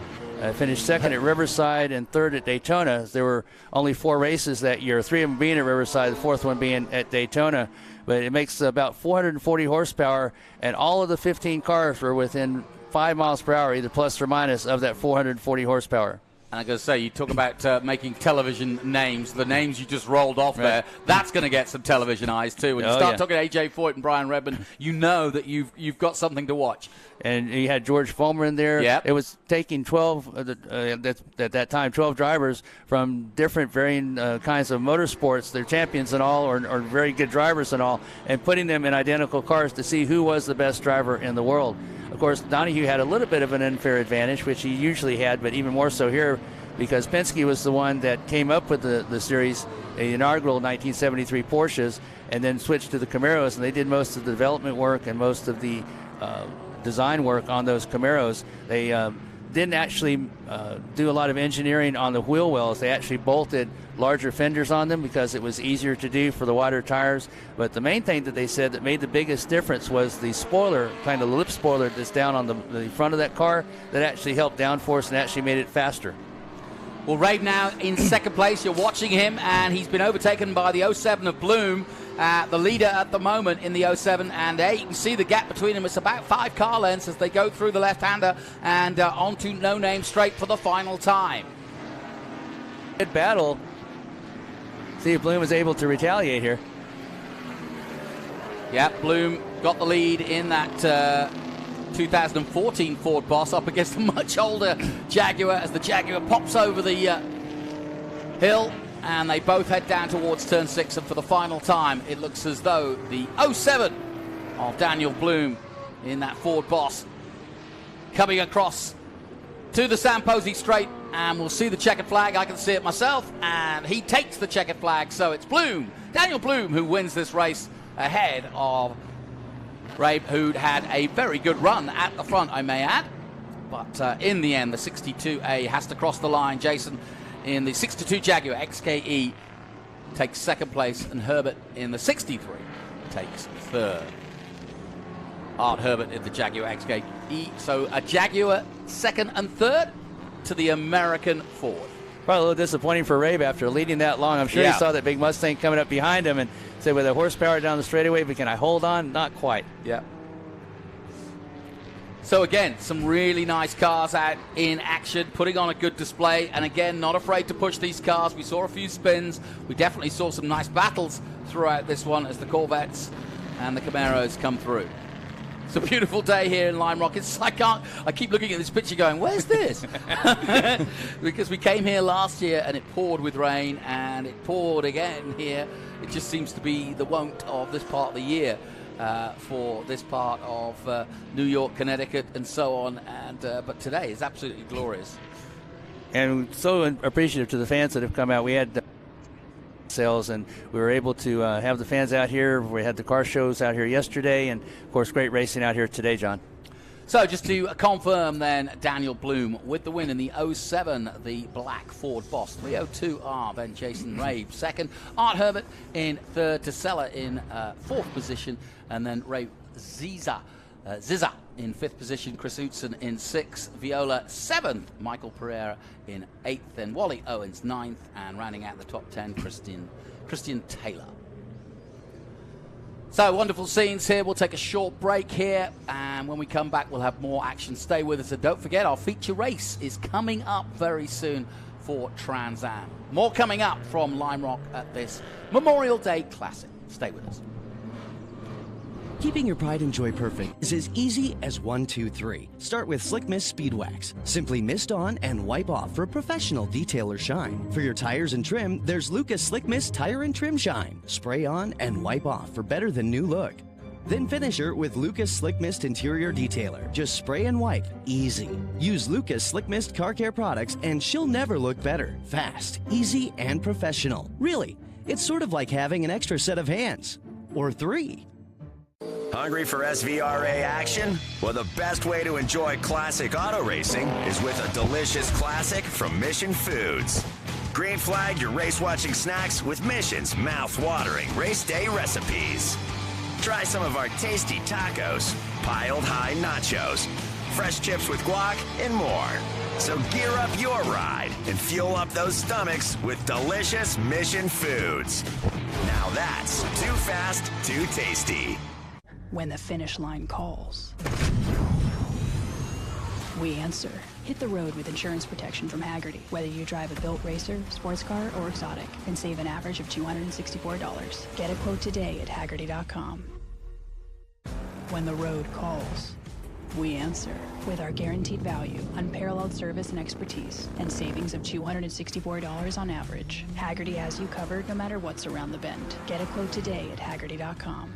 Finished second at Riverside and third at Daytona. There were only 4 races that year, 3 of them being at Riverside, the 4th one being at Daytona. But it makes about 440 horsepower, and all of the 15 cars were within 5 miles per hour, either plus or minus, of that 440 horsepower. And I'm going to say, you talk about making television names, the names you just rolled off there, that's going to get some television eyes too. When you start talking A.J. Foyt and Brian Redmond, you know that you've got something to watch. And you had George Fulmer in there. Yep. It was taking 12, at that time, 12 drivers from different varying kinds of motorsports. They're champions and all, or very good drivers and all, and putting them in identical cars to see who was the best driver in the world. Of course, Donahue had a little bit of an unfair advantage, which he usually had, but even more so here because Penske was the one that came up with the series, the inaugural 1973 Porsches, and then switched to the Camaros, and they did most of the development work and most of the design work on those Camaros. They didn't actually do a lot of engineering on the wheel wells. They actually bolted larger fenders on them because it was easier to do for the wider tires. But the main thing that they said that made the biggest difference was the spoiler, kind of the lip spoiler that's down on the front of that car, that actually helped downforce and actually made it faster. Well, Rabe now in second place. You're watching him, and he's been overtaken by the 07 of Bloom, the leader at the moment in the 07. And there you can see the gap between them. It's about 5 car lengths as they go through the left-hander and onto No Name Straight for the final time. Good battle. See if Bloom was able to retaliate here. Yeah, Bloom got the lead in that 2014 Ford Boss up against a much older Jaguar as the Jaguar pops over the hill, and they both head down towards turn 6. And for the final time, it looks as though the 07 of Daniel Bloom in that Ford Boss coming across to the San Posey Straight, and we'll see the checkered flag. I can see it myself, and he takes the checkered flag. So it's Bloom, Daniel Bloom, who wins this race ahead of Rabe, who'd had a very good run at the front, I may add. But in the end, the 62A has to cross the line. Jason in the 62 Jaguar XKE takes second place, and Herbert in the 63 takes third. Art Herbert in the Jaguar XKE. So a Jaguar second and third to the American Ford. Probably a little disappointing for Rabe after leading that long. I'm sure he saw that big Mustang coming up behind him and said, with the horsepower down the straightaway, but can I hold on? Not quite. Yeah. So again, some really nice cars out in action, putting on a good display, and again, not afraid to push these cars. We saw a few spins. We definitely saw some nice battles throughout this one as the Corvettes and the Camaros come through. It's a beautiful day here in Lime Rock. I keep looking at this picture going, where's this? Because we came here last year and it poured with rain, and it poured again here. It just seems to be the wont of this part of the year for this part of New York, Connecticut, and so on. And but today is absolutely glorious. And so appreciative to the fans that have come out. We had sales, and we were able to have the fans out here. We had the car shows out here yesterday, and of course great racing out here today, John. So just to confirm then, Daniel Bloom with the win in the 07, the black Ford Boss. 302R, then Jason Rabe second. Art Herbert in third. Tassila in fourth position, and then Ray Ziza in fifth position. Chris Utzon in sixth. Viola seventh. Michael Pereira in eighth. Then Wally Owens ninth, and rounding out the top 10, Christian Taylor. So wonderful scenes here. We'll take a short break here, and when we come back, we'll have more action. Stay with us, and don't forget our feature race is coming up very soon for Trans Am. More coming up from Lime Rock at this Memorial Day Classic. Stay with us. Keeping your pride and joy perfect is as easy as 1, 2, 3. Start with Slick Mist Speed Wax. Simply mist on and wipe off for a professional detailer shine. For your tires and trim, there's Lucas Slick Mist Tire and Trim Shine. Spray on and wipe off for better than new look. Then finish her with Lucas Slick Mist Interior Detailer. Just spray and wipe. Easy. Use Lucas Slick Mist Car Care products and she'll never look better. Fast, easy, and professional. Really, it's sort of like having an extra set of hands. Or 3. Hungry for SVRA action? Well, the best way to enjoy classic auto racing is with a delicious classic from Mission Foods. Green flag your race-watching snacks with Mission's mouth-watering race day recipes. Try some of our tasty tacos, piled high nachos, fresh chips with guac, and more. So gear up your ride and fuel up those stomachs with delicious Mission Foods. Now that's too fast, too tasty. When the finish line calls, we answer. Hit the road with insurance protection from Hagerty. Whether you drive a built racer, sports car, or exotic, and save an average of $264. Get a quote today at Hagerty.com. When the road calls, we answer with our guaranteed value, unparalleled service and expertise, and savings of $264 on average. Hagerty has you covered no matter what's around the bend. Get a quote today at Hagerty.com.